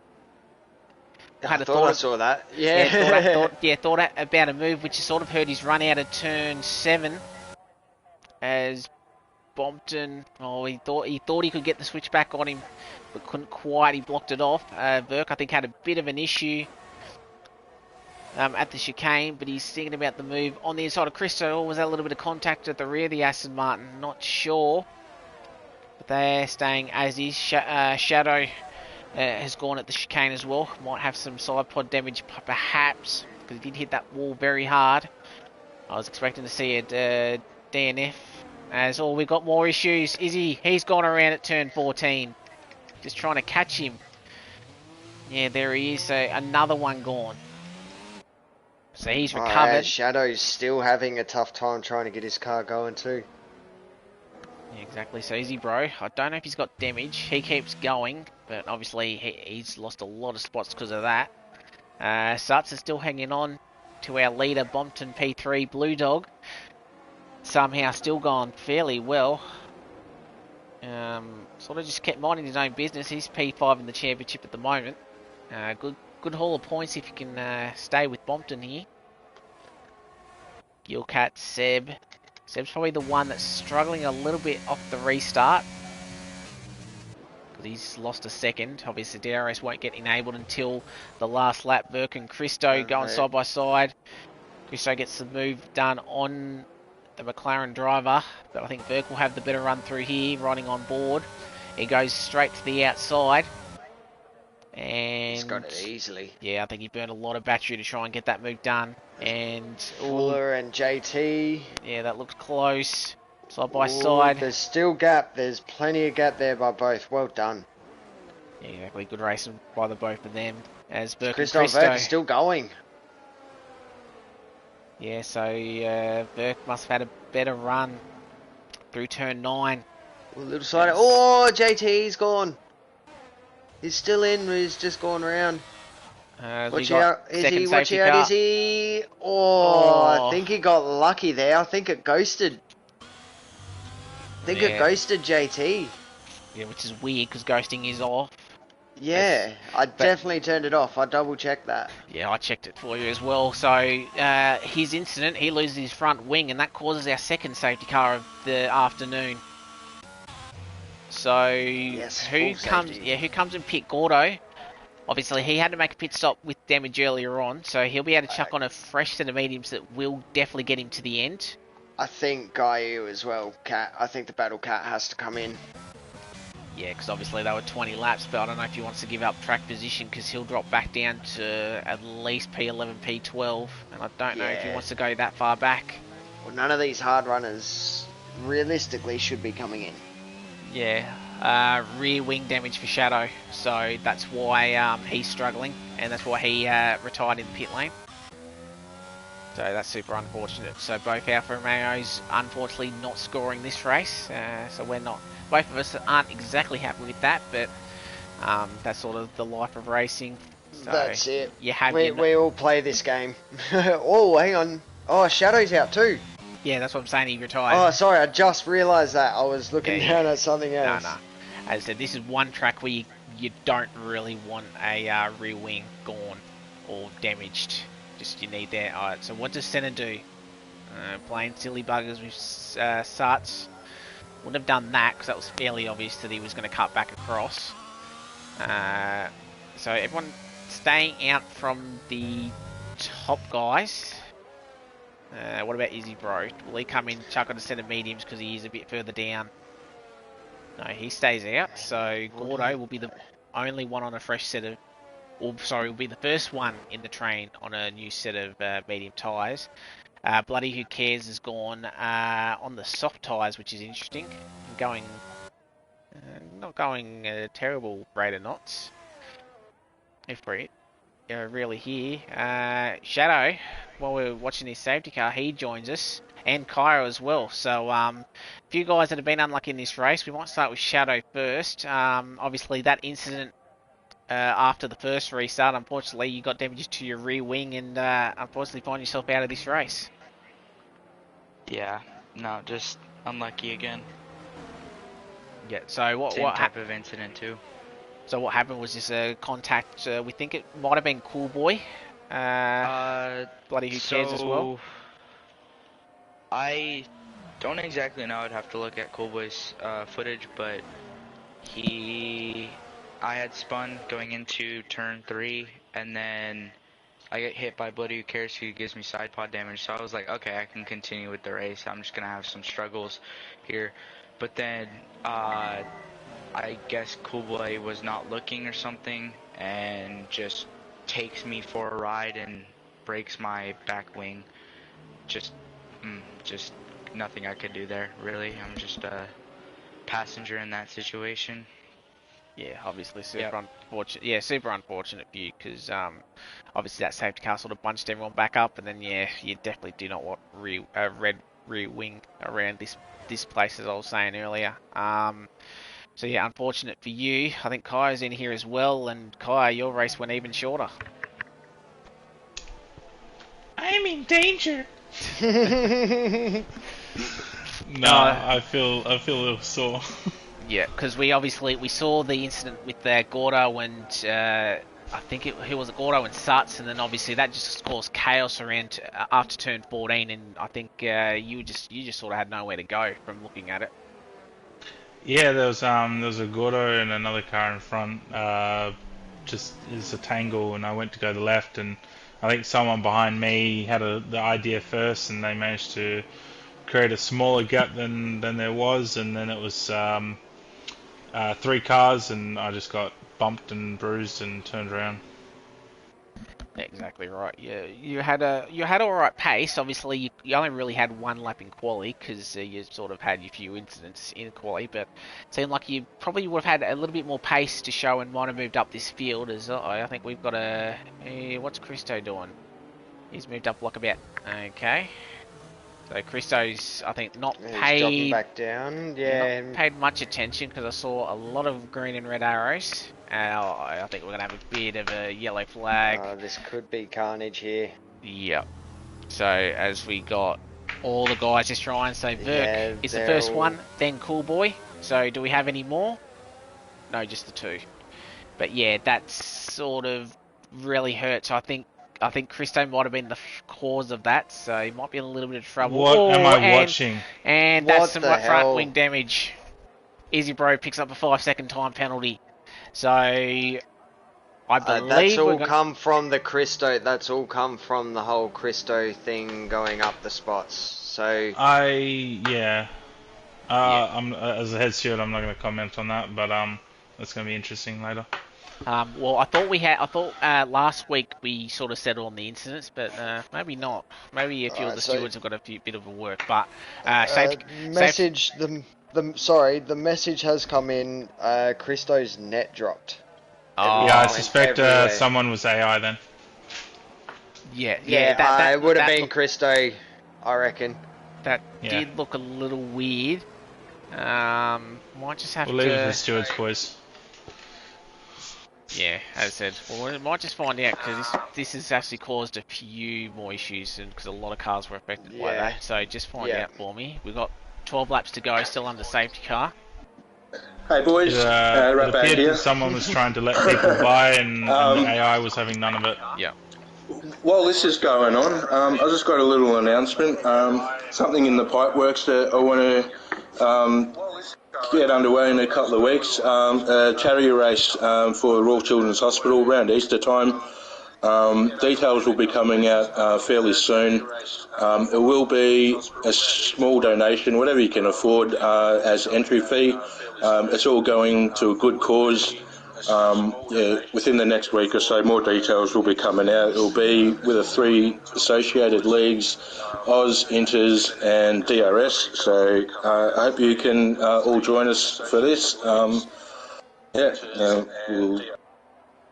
I thought I saw that. Yeah. Thought about a move which sort of hurt his run out of turn 7. As Bompton, he thought he could get the switch back on him, but couldn't quite. He blocked it off. Verk, I think, had a bit of an issue at the chicane, but he's thinking about the move on the inside of Christo. Was that a little bit of contact at the rear of the Aston Martin? Not sure. But they're staying as is. Shadow has gone at the chicane as well. Might have some side pod damage, perhaps, because he did hit that wall very hard. I was expecting to see a DNF. As we've got more issues. He's gone around at turn 14. Just trying to catch him. Yeah, there he is. So another one gone. So he's recovered. Shadow's still having a tough time trying to get his car going too. Yeah, exactly. So easy, bro. I don't know if he's got damage. He keeps going, but obviously he's lost a lot of spots because of that. Suts is still hanging on to our leader, Bompton P3 Blue Dog. Somehow still gone fairly well. Sort of just kept minding his own business. He's P5 in the championship at the moment. Good haul of points if you can stay with Bompton here. Gilcat, Seb. Seb's probably the one that's struggling a little bit off the restart. Because he's lost a second. Obviously, DRS won't get enabled until the last lap. Burke and Christo going side by side. Christo gets the move done on the McLaren driver. But I think Burke will have the better run through here, riding on board. He goes straight to the outside. And He's got it easily. Yeah, I think he burned a lot of battery to try and get that move done. And Fuller and JT. Yeah, that looked close. Side by side. There's still gap. There's plenty of gap there by both. Well done. Yeah, exactly. Good racing by the both of them. As Burke Christo and Christo is still going. Yeah, so Burke must have had a better run through turn 9. A little side. Oh, JT's gone. He's still in. He's just going around. Watch out. Is he? Oh, I think he got lucky there. I think it ghosted. It ghosted JT. Yeah, which is weird because ghosting is off. Yeah, I definitely turned it off. I double checked that. Yeah, I checked it for you as well. So his incident, he loses his front wing, and that causes our second safety car of the afternoon. So yes, who comes in pit? Gordo. Obviously, he had to make a pit stop with damage earlier on, so he'll be able to chuck on a fresh set of mediums that will definitely get him to the end. I think Gayu as well, Cat. I think the Battle Cat has to come in. Yeah, because obviously they were 20 laps, but I don't know if he wants to give up track position because he'll drop back down to at least P11, P12, and I don't know if he wants to go that far back. Well, none of these hard runners realistically should be coming in. Yeah, rear wing damage for Shadow, so that's why he's struggling, and that's why he retired in the pit lane. So that's super unfortunate. So both Alfa Romeos unfortunately not scoring this race, so both of us aren't exactly happy with that, but that's sort of the life of racing. So that's it. We all play this game. Oh, hang on. Oh, Shadow's out too. Yeah, that's what I'm saying, he retired. Oh, sorry, I just realised that. I was looking down at something else. No. As I said, this is one track where you don't really want a rear wing gone or damaged. Just you need that. Alright, so what does Senna do? Playing silly buggers with Sarts. Wouldn't have done that because that was fairly obvious that he was going to cut back across. So everyone staying out from the top guys. What about Izzy Bro? Will he come in, chuck on a set of mediums because he is a bit further down? No, he stays out. So Gordo will be the only one on a fresh set of... will be the first one in the train on a new set of medium tyres. Bloody Who Cares has gone on the soft tyres, which is interesting. Not going a terrible rate of knots. If we're really here. Shadow, while we're watching his safety car, he joins us. And Cairo as well. So, a few guys that have been unlucky in this race. We might start with Shadow first. Obviously, that incident after the first restart, unfortunately, you got damages to your rear wing and unfortunately find yourself out of this race. Yeah, no, just unlucky again. Yeah, so what type of incident too. So what happened was this contact, we think it might have been Cool Boy. Bloody Who Cares as well. I don't exactly know, I'd have to look at Cool Boy's footage, but I had spun going into turn 3, and then I get hit by Bloody Who Cares, who gives me side pod damage, so I was like, okay, I can continue with the race, I'm just gonna have some struggles here. But then, I guess Cool Boy was not looking or something, and just takes me for a ride and breaks my back wing. Just nothing I could do there, really. I'm just a passenger in that situation. Yeah, obviously super unfortunate. Yeah, super unfortunate for you because obviously that safety car sort of bunched everyone back up, and then you definitely do not want a red rear wing around this this place, as I was saying earlier. So yeah, unfortunate for you. I think Kaya's in here as well, and Kaya, your race went even shorter. I'm in danger. No, I feel a little sore. Yeah, because we saw the incident with Gordo and I think who was it, Gordo and Suts, and then obviously that just caused chaos around after turn 14, and I think you just sort of had nowhere to go from looking at it. Yeah, there was a Gordo and another car in front. Just is a tangle, and I went to go to the left, and I think someone behind me had the idea first, and they managed to create a smaller gap than there was, and then it was 3 cars, and I just got bumped and bruised and turned around. Exactly right. Yeah, you had all right pace. Obviously, you only really had one lap in quali because you sort of had a few incidents in quali, but it seemed like you probably would have had a little bit more pace to show and might have moved up this field. As I think we've got what's Christo doing? He's moved up like about okay. So Christo's, I think, not dropping back down. Yeah, not paid much attention because I saw a lot of green and red arrows. I think we're gonna have a bit of a yellow flag. This could be carnage here. Yep. So as we got all the guys just trying, so Verk is the first one, then Cool Boy. So do we have any more? No, just the 2. But yeah, that sort of really hurts. I think Christo might have been the cause of that, so he might be in a little bit of trouble. What am I watching? And that's some front wing damage. Easy Bro picks up a 5-second time penalty. So I believe that's all come from the Christo. That's all come from the whole Christo thing going up the spots. So I'm as a head steward, I'm not going to comment on that, but that's going to be interesting later. Well, I thought last week we sort of settled on the incidents, but maybe not. Maybe a few of the stewards have got a bit of a work, but the message has come in. Christo's net dropped. I suspect someone was AI then. Yeah, it would have been Christo, I reckon. That did look a little weird. Might just have we'll leave it for the stewards, boys. Yeah, as I said, well, we might just find out because this has actually caused a few more issues, and because a lot of cars were affected by that. So just find out for me. We've got 12 laps to go, still under safety car. Hey boys, it appeared that someone was trying to let people by, and AI was having none of it. Yeah. While this is going on, I just got a little announcement. Something in the pipeworks that I want to get underway in a couple of weeks. A charity race for Royal Children's Hospital around Easter time. Details will be coming out fairly soon. It will be a small donation, whatever you can afford as entry fee. It's all going to a good cause. Within the next week or so, more details will be coming out. It will be with the 3 associated leagues, Oz, Inters and DRS. So I hope you can all join us for this. We'll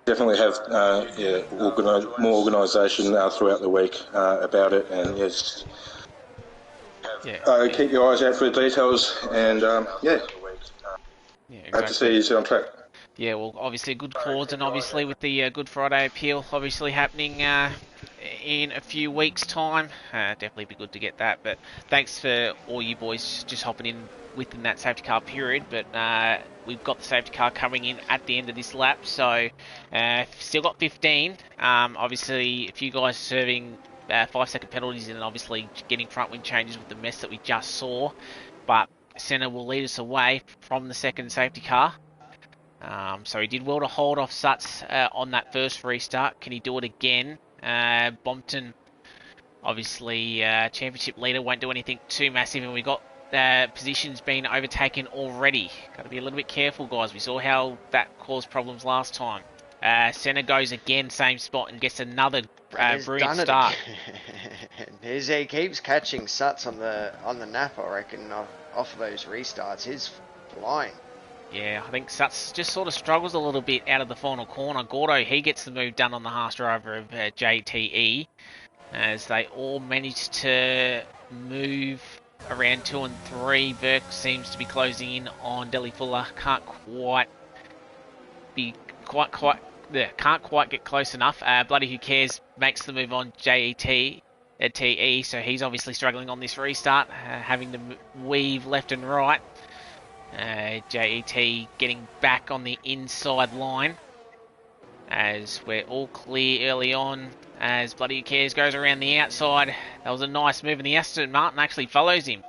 definitely have more organisation throughout the week about it, and keep your eyes out for the details, and exactly. Hope to see you on track. Yeah, well, obviously a good cause, and obviously with the Good Friday appeal obviously happening in a few weeks' time, definitely be good to get that. But thanks for all you boys just hopping in within that safety car period. But we've got the safety car coming in at the end of this lap, so still got 15. Obviously, if you guys are serving 5-second penalties and obviously getting front wing changes with the mess that we just saw, but Senna will lead us away from the second safety car. So he did well to hold off Suts on that first restart. Can he do it again? Bompton, obviously championship leader, won't do anything too massive, and we got positions being overtaken already. Got to be a little bit careful, guys. We saw how that caused problems last time. Senna goes again, same spot, and gets another brilliant start. He keeps catching Suts on the nap, I reckon, off of those restarts. He's flying. Yeah, I think Suts just sort of struggles a little bit out of the final corner. Gordo, he gets the move done on the half driver of JTE, as they all managed to move around 2 and 3. Burke seems to be closing in on Delhi Fuller. Can't quite get close enough. Bloody Who Cares makes the move on JET at TE, so he's obviously struggling on this restart, having to weave left and right. JET getting back on the inside line as we're all clear early on as Bloody Who Cares goes around the outside. That was a nice move, and the Aston Martin actually follows him.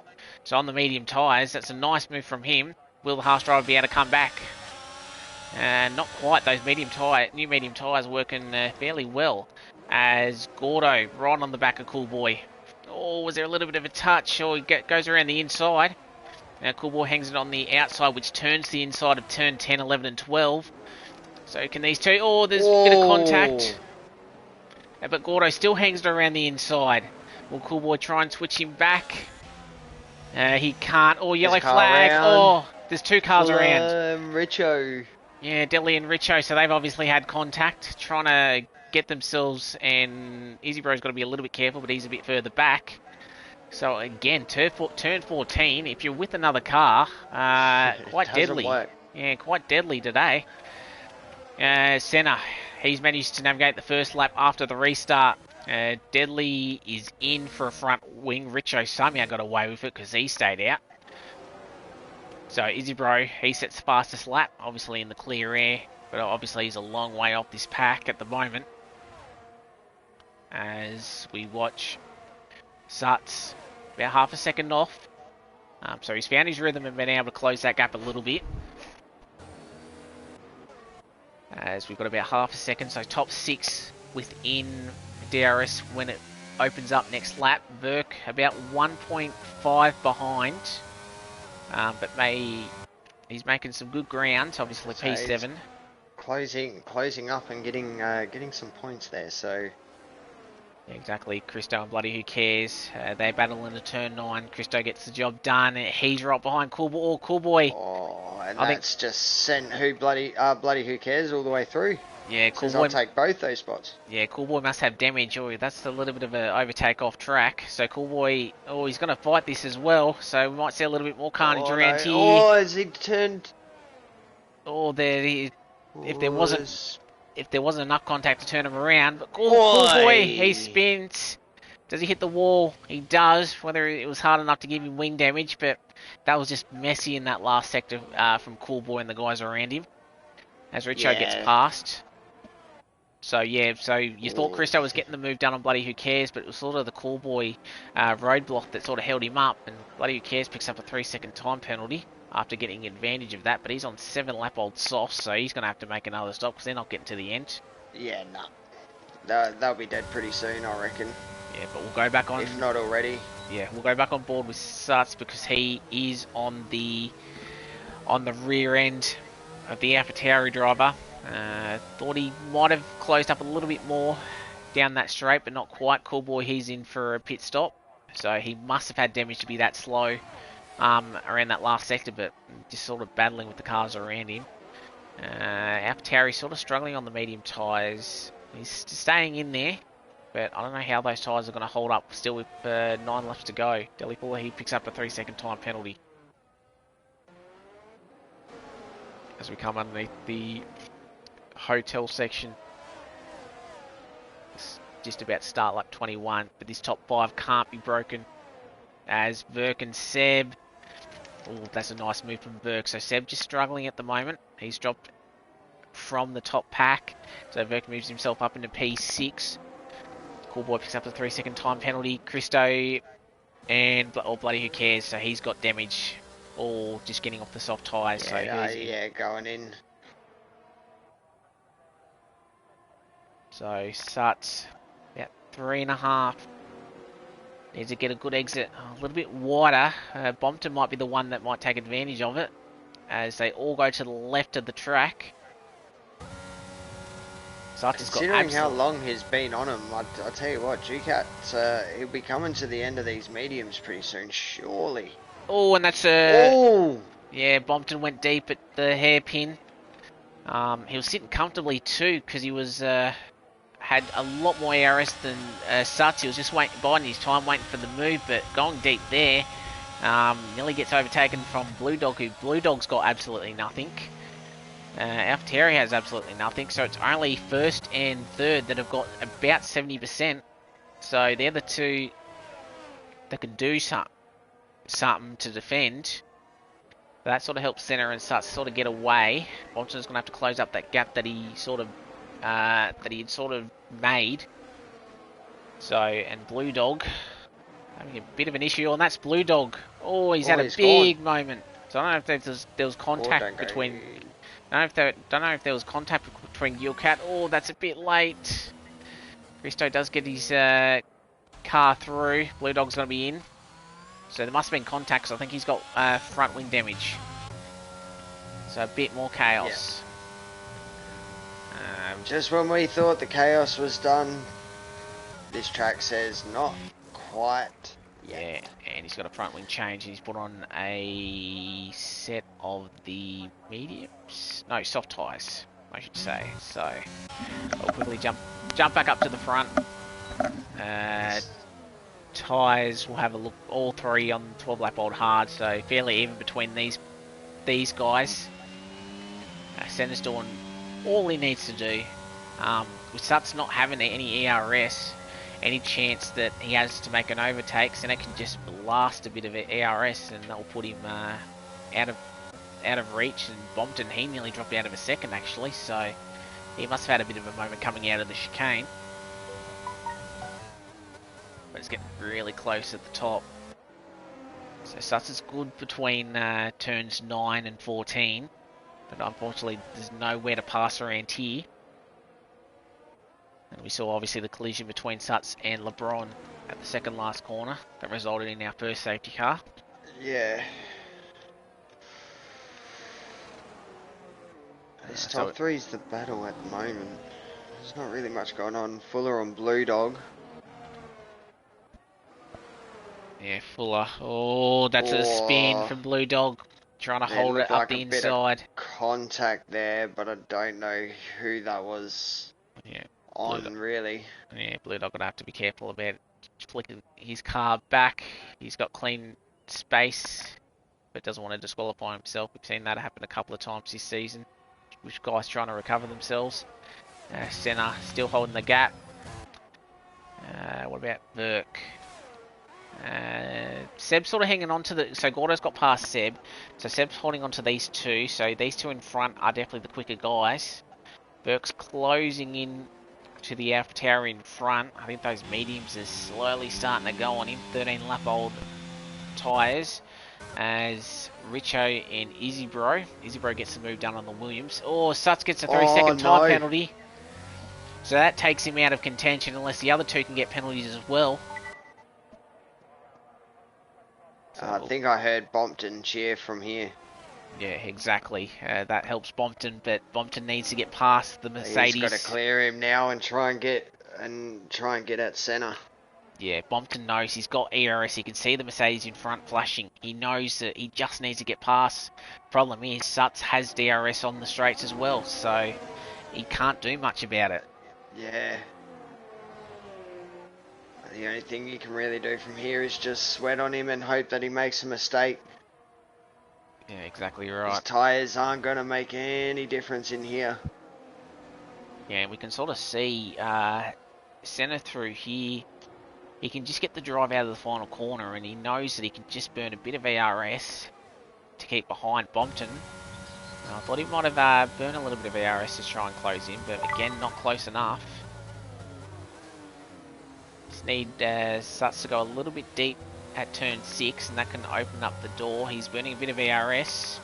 So on the medium tyres, that's a nice move from him. Will the Haas driver be able to come back? Not quite. Those new medium tyres working fairly well. As Gordo right on the back of Cool Boy. Oh, was there a little bit of a touch? Oh, he goes around the inside. Now Cool Boy hangs it on the outside, which turns the inside of turn 10, 11 and 12. So can these two... Oh, there's a bit of contact. But Gordo still hangs it around the inside. Will Cool Boy try and switch him back? He can't. Oh, yellow flag. Oh, there's two cars around. Richo. Yeah, Delhi and Richo, so they've obviously had contact, trying to get themselves, and Easy Bro's got to be a little bit careful, but he's a bit further back. So again, turn 14, if you're with another car, quite deadly. Work. Yeah, quite deadly today. Senna, he's managed to navigate the first lap after the restart. Deadly is in for a front wing. Richo somehow got away with it because he stayed out. So Izzy Bro, he sets the fastest lap, obviously in the clear air, but obviously he's a long way off this pack at the moment. As we watch Suts about half a second off. So he's found his rhythm and been able to close that gap a little bit. As we've got about half a second, so top 6 within DRS when it opens up next lap. Burke about 1.5 behind. But he's making some good ground, obviously So P7. Closing up and getting some points there, so... Yeah, exactly, Christo and Bloody Who Cares. They battle into turn 9. Christo gets the job done. He's right behind Cool Boy. Oh, Cool Boy. Oh, and that's just sent Bloody Who Cares all the way through. Yeah, Cool Boy. I'll take both those spots. Yeah, Cool Boy must have damage. Oh, that's a little bit of an overtake off track. So Cool Boy, he's going to fight this as well. So we might see a little bit more carnage around here. Oh, has he turned? Oh, if there wasn't enough contact to turn him around. But Cool Boy, he spins. Does he hit the wall? He does. Whether it was hard enough to give him wing damage, but that was just messy in that last sector from Cool Boy and the guys around him. As Richo gets past. So yeah, you thought Christo was getting the move done on Bloody Who Cares, but it was sort of the Cool Boy roadblock that sort of held him up, and Bloody Who Cares picks up a 3-second time penalty after getting advantage of that, but he's on 7-lap-old softs, so he's going to have to make another stop because they're not getting to the end. Yeah, nah. They'll be dead pretty soon, I reckon. Yeah, but we'll go back on... If not already. Yeah, we'll go back on board with Suts because he is on the rear end of the AlphaTauri driver. Thought he might have closed up a little bit more down that straight, but not quite. Cool Boy, he's in for a pit stop. So he must have had damage to be that slow around that last sector, but just sort of battling with the cars around him. AlphaTauri sort of struggling on the medium tyres. He's staying in there, but I don't know how those tyres are going to hold up still with 9 laps to go. Delhi Fuller, he picks up a 3-second time penalty. As we come underneath the hotel section. It's just about to start lap 21, but this top 5 can't be broken. As Burke and Seb... Oh, that's a nice move from Burke. So Seb just struggling at the moment. He's dropped from the top pack. So Burke moves himself up into P6. Cool Boy picks up the 3-second time penalty. Christo and Bloody Who Cares. So he's got damage. All just getting off the soft tyres. Yeah, going in. So Suts about 3.5. Needs to get a good exit. A little bit wider. Bompton might be the one that might take advantage of it. As they all go to the left of the track. Suts has got Considering how long he's been on him, I'll tell you what, Ducat, he'll be coming to the end of these mediums pretty soon, surely. Oh, and that's Oh! Yeah, Bompton went deep at the hairpin. He was sitting comfortably too, because he was had a lot more ARS than Suts. He was just biding his time, waiting for the move, but going deep there. Nearly gets overtaken from Blue Dog, who Blue Dog's got absolutely nothing. AlphaTauri has absolutely nothing, so it's only first and third that have got about 70%. So they're the two that can do something to defend. That sort of helps Senna and starts to sort of get away. Bompton's going to have to close up that gap that he had sort of made. So, and Blue Dog having a bit of an issue, and that's Blue Dog. Oh, he's had a big moment. So I don't know if there was contact between. Don't know if there was contact between Gilcat. Oh, that's a bit late. Christo does get his car through. Blue Dog's going to be in. So there must have been contact, because I think he's got front wing damage. So a bit more chaos. Yeah. Just when we thought the chaos was done, this track says not quite yet. Yeah, and he's got a front wing change. He's put on a set of the mediums. No, soft tyres, I should say. So I'll quickly jump back up to the front. Tyres, we'll have a look, all three on 12 lap old hard, so fairly even between these guys. Senna's doing all he needs to do. With Suts not having any ERS, any chance that he has to make an overtake, Senna can just blast a bit of ERS and that'll put him out of reach. And Bompton, he nearly dropped out of a second actually, so he must have had a bit of a moment coming out of the chicane. But it's getting really close at the top. So Suts is good between turns 9 and 14. But unfortunately, there's nowhere to pass around here. And we saw obviously the collision between Suts and LeBron at the second last corner. That resulted in our first safety car. Yeah. This top three is the battle at the moment. There's not really much going on. Fuller on Blue Dog. Yeah, Fuller. Oh, that's a spin from Blue Dog. Trying to hold it up the inside. Contact there, but I don't know who that was on, really. Yeah, Blue Dog going to have to be careful about flicking his car back. He's got clean space, but doesn't want to disqualify himself. We've seen that happen a couple of times this season. Which guys trying to recover themselves. Senna still holding the gap. What about Burke? Seb's sort of hanging on to the... So Gordo's got past Seb. So Seb's holding on to these two. So these two in front are definitely the quicker guys. Burke's closing in to the AlphaTauri in front. I think those mediums are slowly starting to go on him. 13 lap old tyres. As Richo and Izzy Bro gets the move done on the Williams. Oh, Suts gets a 3-second time penalty. So that takes him out of contention unless the other two can get penalties as well. I think I heard Bompton cheer from here. Yeah, exactly. That helps Bompton, but Bompton needs to get past the Mercedes. He's got to clear him now and try and get at Senna. Yeah, Bompton knows he's got ERS. He can see the Mercedes in front flashing. He knows that he just needs to get past. Problem is, Suts has DRS on the straights as well, so he can't do much about it. Yeah. The only thing you can really do from here is just sweat on him and hope that he makes a mistake. Yeah, exactly right. His tyres aren't going to make any difference in here. Yeah, we can sort of see Senna through here. He can just get the drive out of the final corner, and he knows that he can just burn a bit of ERS to keep behind Bompton. I thought he might have burned a little bit of ERS to try and close in, but again, not close enough. Just need Suts to go a little bit deep at turn 6, and that can open up the door. He's burning a bit of ERS.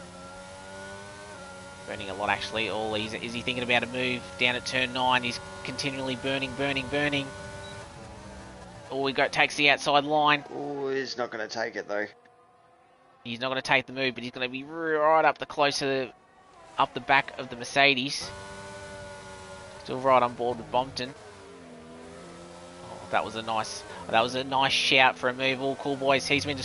Burning a lot, actually. Is he thinking about a move down at turn 9? He's continually burning. Oh, takes the outside line. Oh, he's not going to take it, though. He's not going to take the move, but he's going to be right up the back of the Mercedes. Still right on board with Bompton. Oh, that was a nice shout for a move. All cool boys. He's been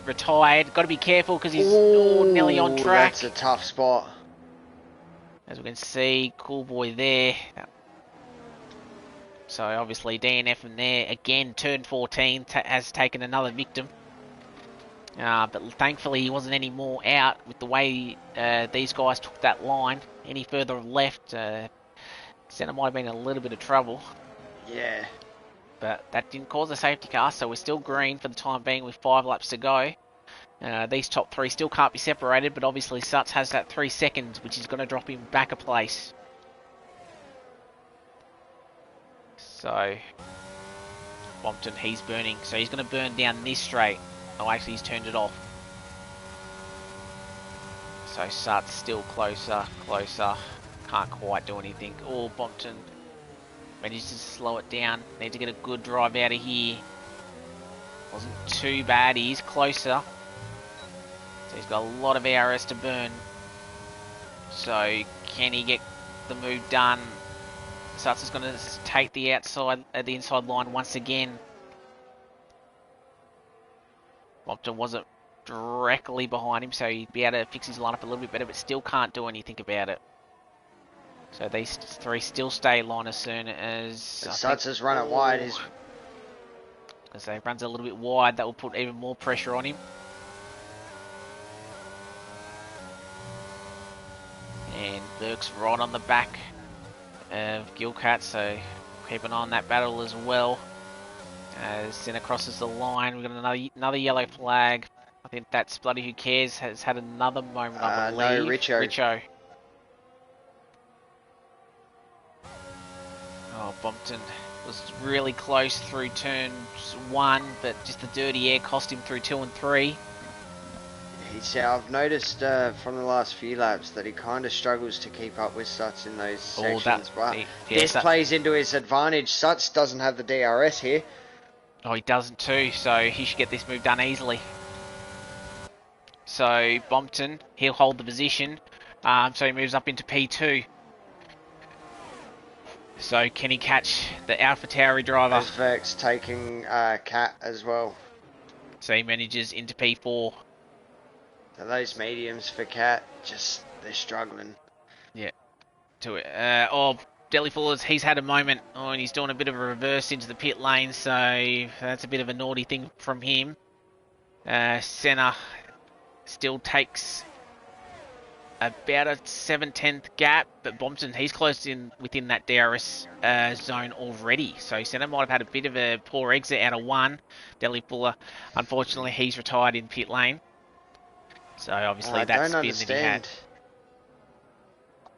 retired. Got to be careful because he's nearly on track. That's a tough spot. As we can see, cool boy there. So obviously DNF in there. Again, turn 14 has taken another victim. But thankfully he wasn't any more out with the way these guys took that line. Any further left, Senna might have been in a little bit of trouble. Yeah. But that didn't cause a safety car, so we're still green for the time being with 5 laps to go. These top 3 still can't be separated, but obviously Sutz has that 3 seconds, which is going to drop him back a place. So, Bompton, he's burning. So he's going to burn down this straight. Oh, actually, he's turned it off. So Sutz still closer. Can't quite do anything. Oh, Bompton managed to slow it down. Need to get a good drive out of here. Wasn't too bad. He's closer. So he's got a lot of ARS to burn. So can he get the move done? Sutz is going to take the inside line once again. Bompton wasn't directly behind him, so he'd be able to fix his lineup a little bit better, but still can't do anything about it. So these 3 still stay line as soon as Sutz has run it wide. Because he runs a little bit wide, that will put even more pressure on him. And Burke's right on the back of Gilcat, so keep an eye on that battle as well. As Senna crosses the line, we've got another yellow flag. I think that's Bloody Who Cares has had another moment, I believe. No, Richo. Oh, Bompton was really close through turns 1, but just the dirty air cost him through 2 and 3. I've noticed from the last few laps that he kind of struggles to keep up with Sutz in those sections, but this plays into his advantage. Sutz doesn't have the DRS here. Oh, he doesn't too, so he should get this move done easily. So Bompton, he'll hold the position, so he moves up into P2. So can he catch the AlphaTauri driver? There's Vex taking Cat as well. So he manages into P4. So those mediums for Cat, they're struggling. Yeah. To it. Deli Fullers, he's had a moment. Oh, and he's doing a bit of a reverse into the pit lane, so that's a bit of a naughty thing from him. Senna still takes about a 7/10 gap, but Bompton, he's close in within that DRS zone already. So Senna might have had a bit of a poor exit out of 1. Deli Fuller, unfortunately, he's retired in pit lane. So obviously that spin that he had.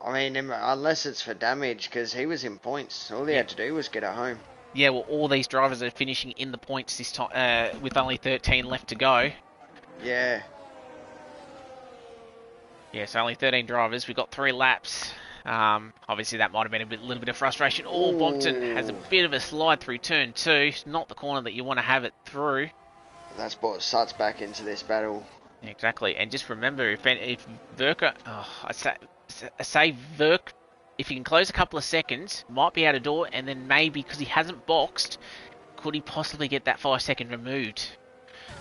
I mean, unless it's for damage, because he was in points. All he had to do was get it home. Yeah, well, all these drivers are finishing in the points this time, with only 13 left to go. Yeah. Yeah, so only 13 drivers. We've got 3 laps. Obviously, that might have been little bit of frustration. Oh, Bompton has a bit of a slide through turn 2. It's not the corner that you want to have it through. That's brought Sutz back into this battle. Exactly, and just remember, if Verker, I say Verk, if he can close a couple of seconds, might be out of door, and then maybe, because he hasn't boxed, could he possibly get that 5-second removed?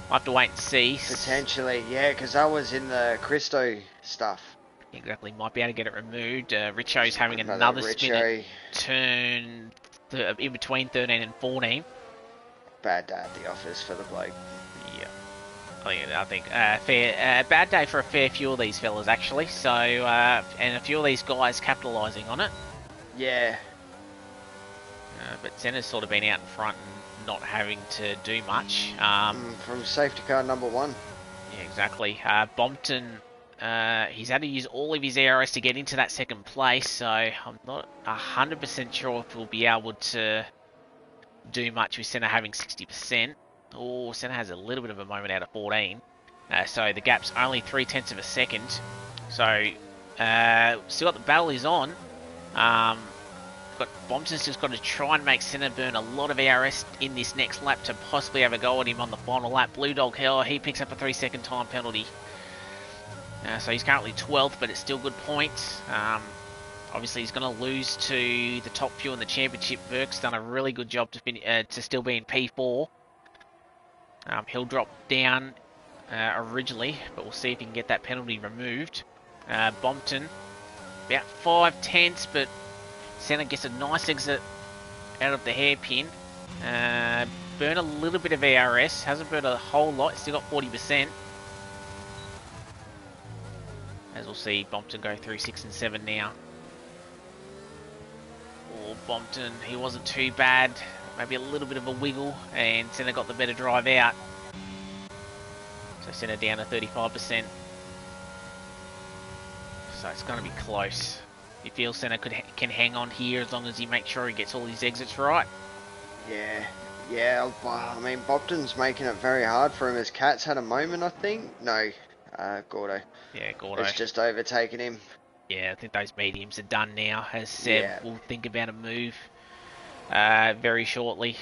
I'll have to wait and see. Potentially, yeah, because that was in the Christo stuff. Exactly, might be able to get it removed. Richo's having another spin at turn in between 13 and 14. Bad day at the office for the bloke. Yeah. I think bad day for a fair few of these fellas, actually. So, and a few of these guys capitalising on it. Yeah. But Senna's sort of been out in front and not having to do much. From safety car number 1. Yeah, exactly. Bompton, he's had to use all of his ARS to get into that second place, so I'm not 100% sure if we'll be able to do much with Senna having 60%. Oh, Senna has a little bit of a moment out of 14. So the gap's only 0.3 of a second. So, still got the battle is on. Bompton's just got to try and make Senna burn a lot of ARS in this next lap to possibly have a go at him on the final lap. Blue Dog Hell, he picks up a 3-second time penalty. So he's currently 12th, but it's still good points. Obviously, he's going to lose to the top few in the championship. Burke's done a really good job to still be in P4. He'll drop down originally, but we'll see if he can get that penalty removed. Bompton, about 5/10, but Senna gets a nice exit out of the hairpin. Burn a little bit of ARS, hasn't burned a whole lot, still got 40%. as we'll see Bompton go through 6 and 7 now. Or Bompton, he wasn't too bad, maybe a little bit of a wiggle, and Senna got the better drive out. So Senna down to 35%. So it's going to be close. You feel Senna can hang on here as long as he makes sure he gets all his exits right? Yeah, I mean, Bopton's making it very hard for him. His Cat's had a moment, I think. No, Gordo. Yeah, Gordo. It's just overtaken him. Yeah, I think those mediums are done now, as Seb will think about a move very shortly.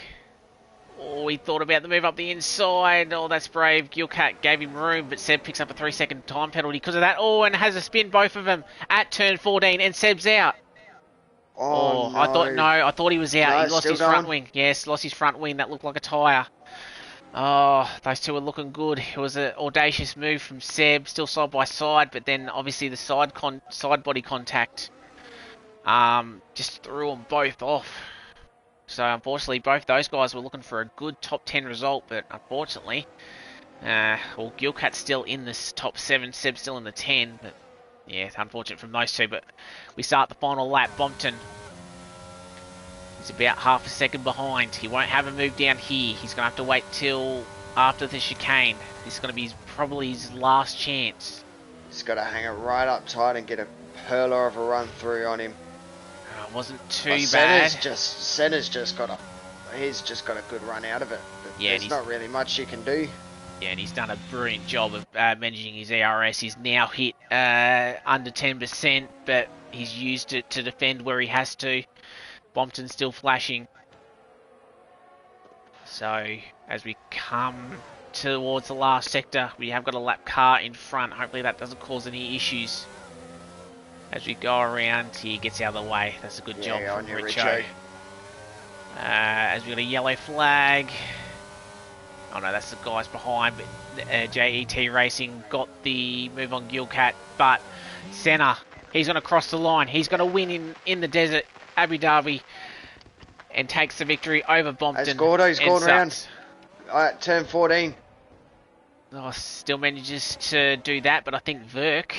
Oh, he thought about the move up the inside. Oh, that's brave. Gilcat gave him room, but Seb picks up a 3-second time penalty because of that. Oh, and has a spin, both of them, at turn 14, and Seb's out. Oh, no. I thought he was out. No, he lost his front wing. Yes, lost his front wing. That looked like a tyre. Oh, those two are looking good. It was an audacious move from Seb, still side by side, but then obviously the side body contact just threw them both off. So unfortunately, both those guys were looking for a good top 10 result, but unfortunately, Gilcat's still in this top 7, Seb's still in the 10, but yeah, it's unfortunate from those two. But we start the final lap. Bompton, he's about half a second behind. He won't have a move down here. He's going to have to wait till after the chicane. This is going to be probably his last chance. He's got to hang it right up tight and get a hurler of a run through on him. Wasn't too bad. Senna's just got he's just got a good run out of it. Yeah, there's not really much you can do. Yeah, and he's done a brilliant job of managing his ERS. He's now hit under 10%, but he's used it to defend where he has to. Bompton's still flashing. So, as we come towards the last sector, we have got a lap car in front. Hopefully that doesn't cause any issues. As we go around, he gets out of the way. That's a good job from Richo. As we got a yellow flag. Oh no, that's the guys behind. But JET Racing got the move on Gilcat. But Senna, he's going to cross the line. He's going to win in the desert, Abu Dhabi, and takes the victory over Bompton. As Gordo's gone round. Alright, turn 14. Oh, still manages to do that, but I think Verk...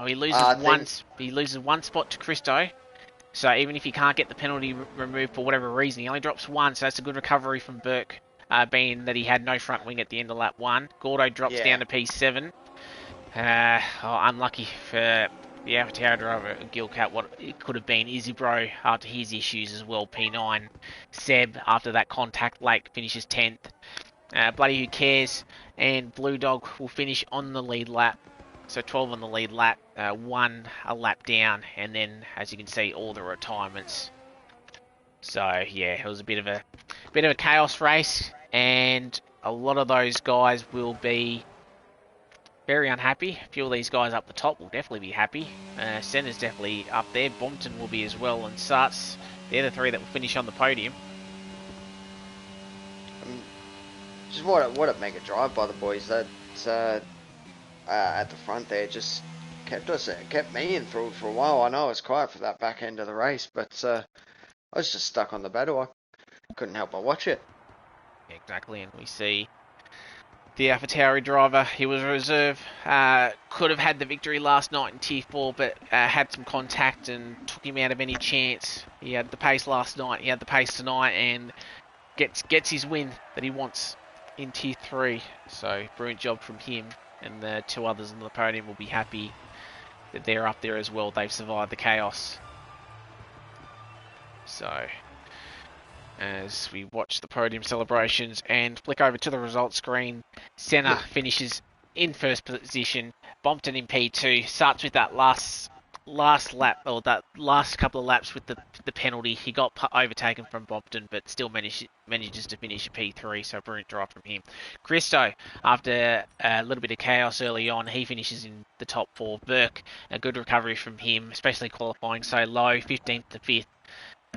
Oh, he loses one spot to Christo. So even if he can't get the penalty removed for whatever reason, he only drops one. So that's a good recovery from Burke, being that he had no front wing at the end of lap 1. Gordo drops down to P7. Unlucky for the Avatar driver, Gilcat. What it could have been Izzy Bro after his issues as well, P9. Seb, after that contact late, finishes 10th. Bloody Who Cares and Blue Dog will finish on the lead lap. So 12 on the lead lap, 1 a lap down, and then, as you can see, all the retirements. So yeah, it was a bit of a chaos race, and a lot of those guys will be very unhappy. A few of these guys up the top will definitely be happy. Senna's definitely up there. Bompton will be as well, and Sarts. They're the 3 that will finish on the podium. Just what a mega drive by the boys. That. At the front there just kept me in for a while. I know it was quiet for that back end of the race, but I was just stuck on the battle. I couldn't help but watch it. Exactly, and we see the AlphaTauri driver. He was a reserve. Could have had the victory last night in Tier 4, but had some contact and took him out of any chance. He had the pace last night. He had the pace tonight, and gets his win that he wants in Tier 3. So brilliant job from him. And the 2 others on the podium will be happy that they're up there as well. They've survived the chaos. So, as we watch the podium celebrations and flick over to the results screen, Senna finishes in first position. Bompton in P2. Starts with that last lap, or that last couple of laps with the penalty. He got overtaken from Bompton, but still manages to finish a P3, so brilliant drive from him. Christo, after a little bit of chaos early on, he finishes in the top 4. Burke, a good recovery from him, especially qualifying so low, 15th to 5th.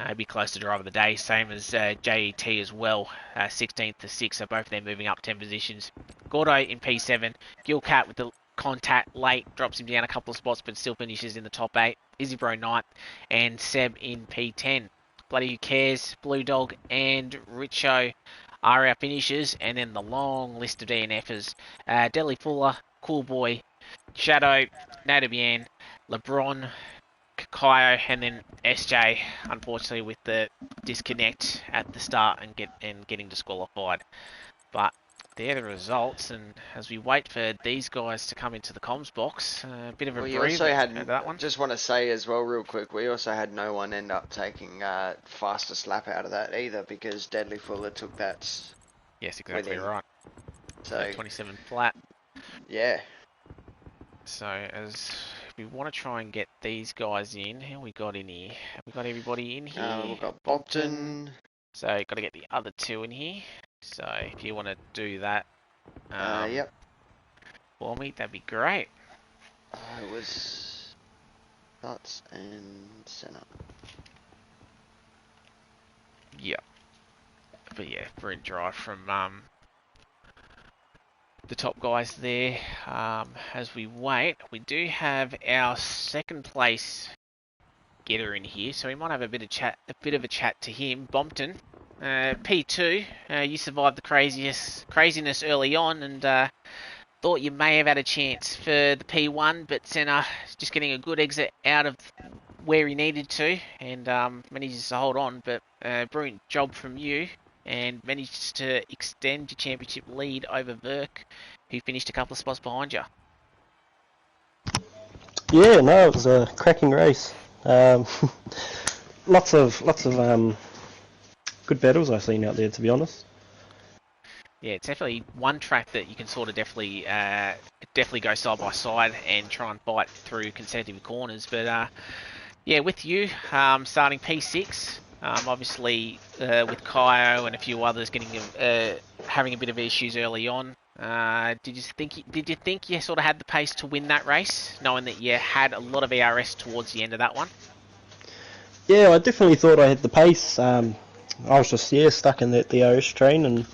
He'd be close to driver of the day, same as JET as well, 16th to 6th, so both of them moving up 10 positions. Gordo in P7, Gilcat with the contact late, drops him down a couple of spots, but still finishes in the top 8. Izzy Bro 9th, and Seb in P10. Bloody Who Cares, Blue Dog, and Richo are our finishers, and then the long list of DNFers. Deli Fuller, Cool Boy, Shadow, Natabian, LeBron, Kakayo, and then SJ, unfortunately with the disconnect at the start and getting disqualified. But they're the results, and as we wait for these guys to come into the comms box, a bit of a We breather also at that one. had, just want to say as well real quick, we also had no one end up taking fastest lap out of that either, because Deadly Fuller took that Yes, with exactly him. right. So 27 flat. Yeah. So as we want to try and get these guys in, who we got in here? Have we got everybody in here? We've got Bopton. So got to get the other two in here. So if you want to do that, Yep. for me, that'd be great. It was Nuts and Senna. Yeah. But yeah, brilliant drive from the top guys there. As we wait, we do have our second place getter in here, so we might have a bit of a chat to him. Bompton, P2, you survived the craziness early on, and thought you may have had a chance for the P1, but Senna just getting a good exit out of where he needed to, and manages to hold on. But brilliant job from you, and managed to extend your championship lead over Verk, who finished a couple of spots behind you. Yeah, no, it was a cracking race. Lots of good battles I've seen out there, to be honest. Yeah, it's definitely one track that you can sort of definitely go side by side and try and fight through consecutive corners. But yeah, with you starting P6, obviously with Kaio and a few others having a bit of issues early on. Did you think you sort of had the pace to win that race, knowing that you had a lot of ERS towards the end of that one? Yeah, I definitely thought I had the pace. I was just stuck in that DRS train, and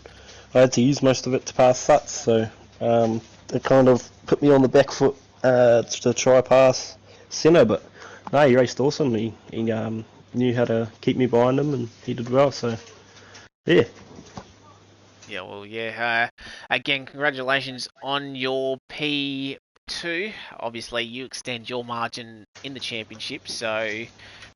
I had to use most of it to pass Suts, so it kind of put me on the back foot to try pass Senna. But no, he raced awesome. He knew how to keep me behind him, and he did well. So yeah. Yeah, well, yeah. Again, congratulations on your P2. Obviously, you extend your margin in the championship. So,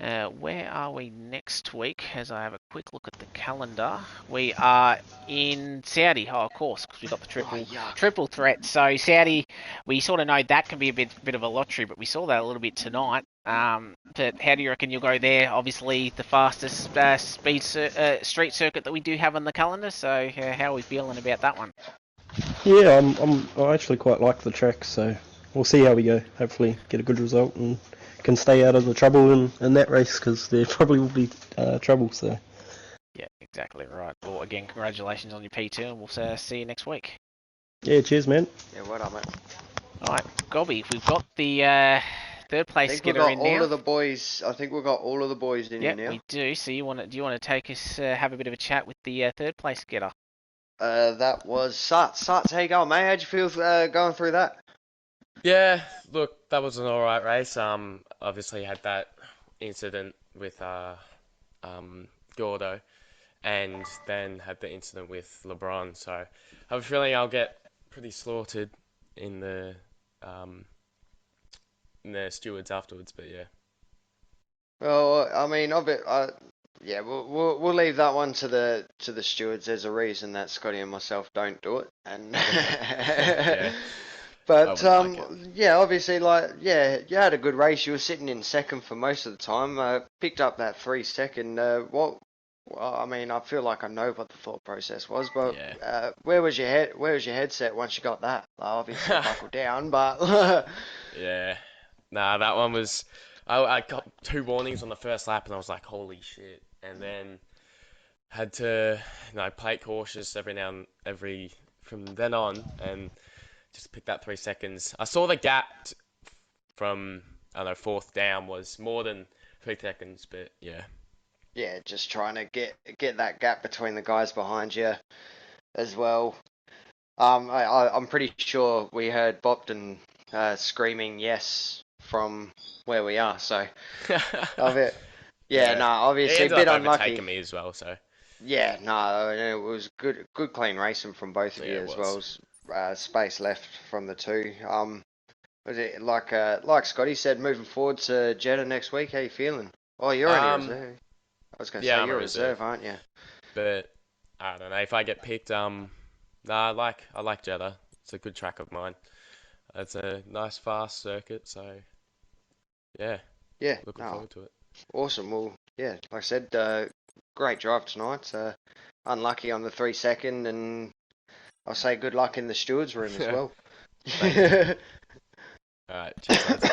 where are we next week? As I have a quick look at the calendar, we are in Saudi. Oh, of course, because we got the triple threat. So Saudi, we sort of know that can be a bit of a lottery, but we saw that a little bit tonight. But how do you reckon you'll go there? Obviously, the fastest street circuit that we do have on the calendar. So, how are we feeling about that one? Yeah, I actually quite like the track, so we'll see how we go. Hopefully, get a good result and can stay out of the trouble in that race, because there probably will be trouble. So. Yeah, exactly right. Well, again, congratulations on your P2, and we'll see you next week. Yeah, cheers, man. Yeah, what up, mate? All right, Gobby, we've got the third place getter in now. I think we've got all of the boys in here now. Yeah, we do. So do you want to take us have a bit of a chat with the third place getter? That was Suts. Suts, how you going, mate? How'd you feel going through that? Yeah, look, that was an alright race. Obviously had that incident with Gordo, and then had the incident with LeBron. So I have a feeling I'll get pretty slaughtered in the stewards afterwards. But yeah. Well, I mean, yeah, we'll leave that one to the stewards. There's a reason that Scotty and myself don't do it, and Yeah. but I wouldn't like yeah, obviously, you had a good race. You were sitting in second for most of the time. Picked up that 3 second. Well, I mean, I feel like I know what the thought process was, but Yeah. where was your headset once you got that? Obviously, buckle down, but Yeah. Nah, that one was. I got 2 warnings on the first lap, and I was like, holy shit. And then had to, play it cautious from then on, and just pick that 3 seconds. I saw the gap from, I don't know, fourth down was more than 3 seconds, but yeah. yeah, just trying to get that gap between the guys behind you as well. I'm pretty sure we heard Bopton screaming yes from where we are. So of it, yeah, no, obviously a bit unlucky. Overtaking me as well, so yeah, no, it was good clean racing from both of you Yeah, it as was. well as space left from the two. Was it like Scotty said, moving forward to Jeddah next week? How you feeling? Oh, you're only a Um, reserve. I was going to yeah, say I'm a you're a reserve, reserve, aren't you? but I don't know if I get picked. Nah, I like Jeddah. It's a good track of mine. It's a nice fast circuit, so yeah, Yeah. looking No, forward to it. awesome. Well, yeah, like I said, great drive tonight. Unlucky on the 3 second, and I'll say good luck in the stewards room as well. Thank you. All right, cheers, lads.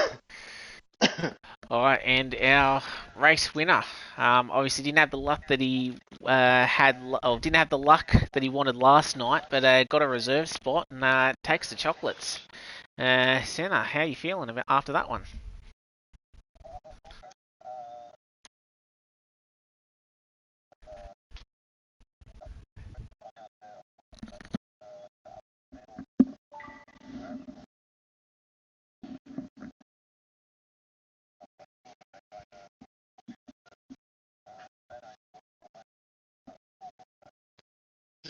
All right, and our race winner, obviously didn't have the luck that he didn't have the luck that he wanted last night, but got a reserve spot and takes the chocolates. Senna, how are you feeling about after that one?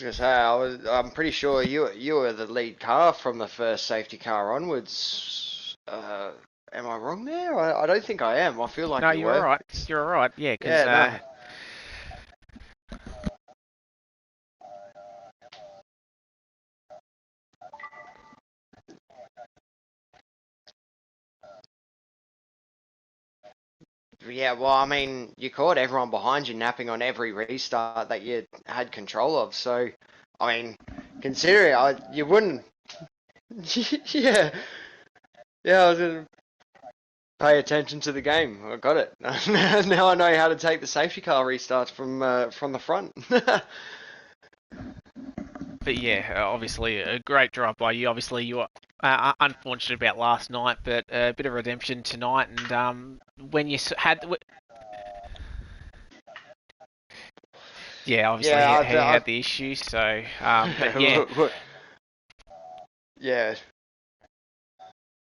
I was gonna say, I'm pretty sure you were the lead car from the first safety car onwards. Am I wrong there? I don't think I am. I feel like No, you you're all were. right. You're all right. Yeah, because Yeah, no. Yeah, well, I mean, you caught everyone behind you napping on every restart that you had control of. So, I mean, considering you wouldn't. Yeah, yeah. I was gonna pay attention to the game. I got it. Now I know how to take the safety car restarts from the front. But yeah, obviously a great drive by you. Obviously you were unfortunate about last night, but a bit of redemption tonight. And when you yeah, obviously Yeah, he had the issue. So, but yeah, yeah,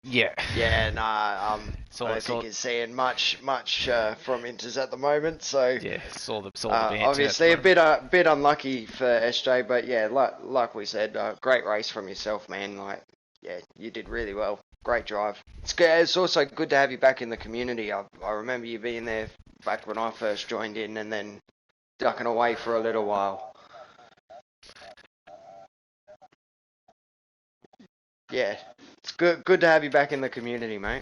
yeah, yeah. Nah, I don't think saw he's seeing much from Inters at the moment. So. yeah, saw the banter at the Obviously, a moment. bit unlucky for SJ, but yeah, like we said, great race from yourself, man. Like, yeah, you did really well. Great drive. It's good. It's also good to have you back in the community. I remember you being there back when I first joined in, and then ducking away for a little while. Yeah, it's good to have you back in the community, mate.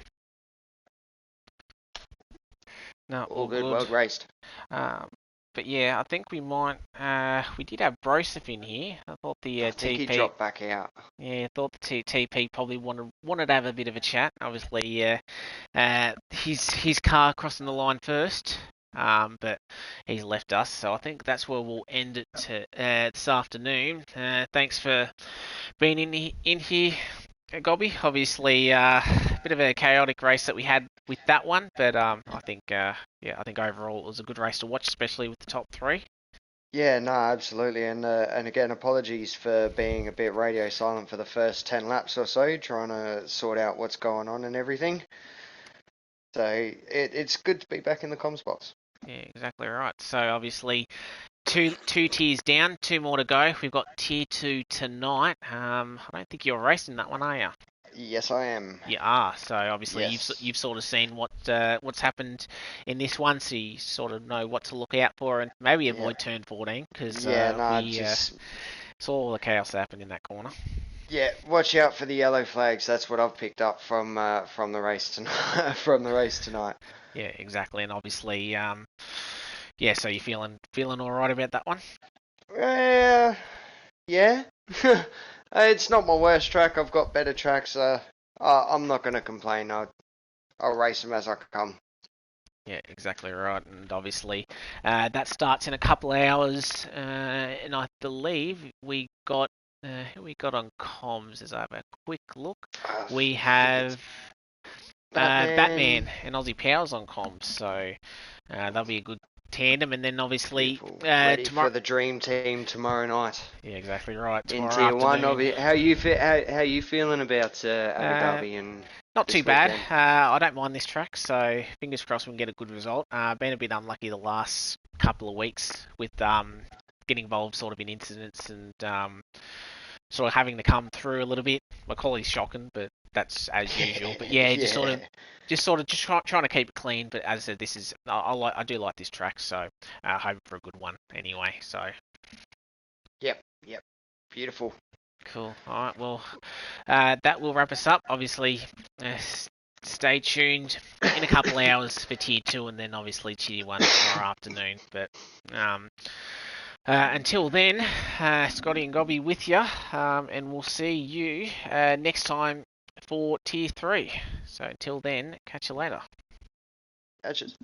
No, All all good, good. well raced. Um, but yeah, I think we might. We did have Broseph in here. I thought the I think he TP. dropped back out. Yeah, I thought the TP probably wanted to have a bit of a chat. Obviously, his car crossing the line first. But he's left us, so I think that's where we'll end it this afternoon. Thanks for being in here, Gobby. Obviously, a bit of a chaotic race that we had with that one, but I think I think overall it was a good race to watch, especially with the top three. Yeah, no, absolutely, and again, apologies for being a bit radio silent for the first 10 laps or so, trying to sort out what's going on and everything. So it's good to be back in the comms box. Yeah, exactly right. So obviously, two tiers down, two more to go. We've got tier 2 tonight. I don't think you're racing that one, are you? Yes, I am. You are. So obviously Yes. you've sort of seen what's happened in this one, so you sort of know what to look out for and maybe Yeah. avoid turn 14 because Yeah, no, we just saw all the chaos that happened in that corner. yeah. Watch out for the yellow flags. That's what I've picked up from the race tonight. From the race tonight. Yeah, exactly. And obviously, yeah. So you feeling all right about that one? Yeah. It's not my worst track. I've got better tracks. I'm not gonna complain. I'll race them as I come. Yeah, exactly right. And obviously, that starts in a couple of hours. And I believe we got who we got on comms. As I have a quick look, we have Batman and Aussie Powers on comms. So that'll be a good tandem. And then obviously ready tomorrow. for the dream team tomorrow night. Yeah, exactly right. In Tomorrow tier one, afternoon. how you feeling about Abu Dhabi and Not this too bad. weekend? I don't mind this track, so fingers crossed we can get a good result. Been a bit unlucky the last couple of weeks with getting involved sort of in incidents and sort of having to come through a little bit. My quality's shocking, but that's as usual. But yeah, just trying to keep it clean. But as I said, this is I do like this track, so hoping for a good one anyway. So Yep. Beautiful. cool. All right, well, that will wrap us up. Obviously, stay tuned in a couple hours for Tier 2, and then obviously Tier 1 tomorrow afternoon. But until then, Scotty and Gobby with you, and we'll see you next time for Tier 3. So until then, catch you later. That's just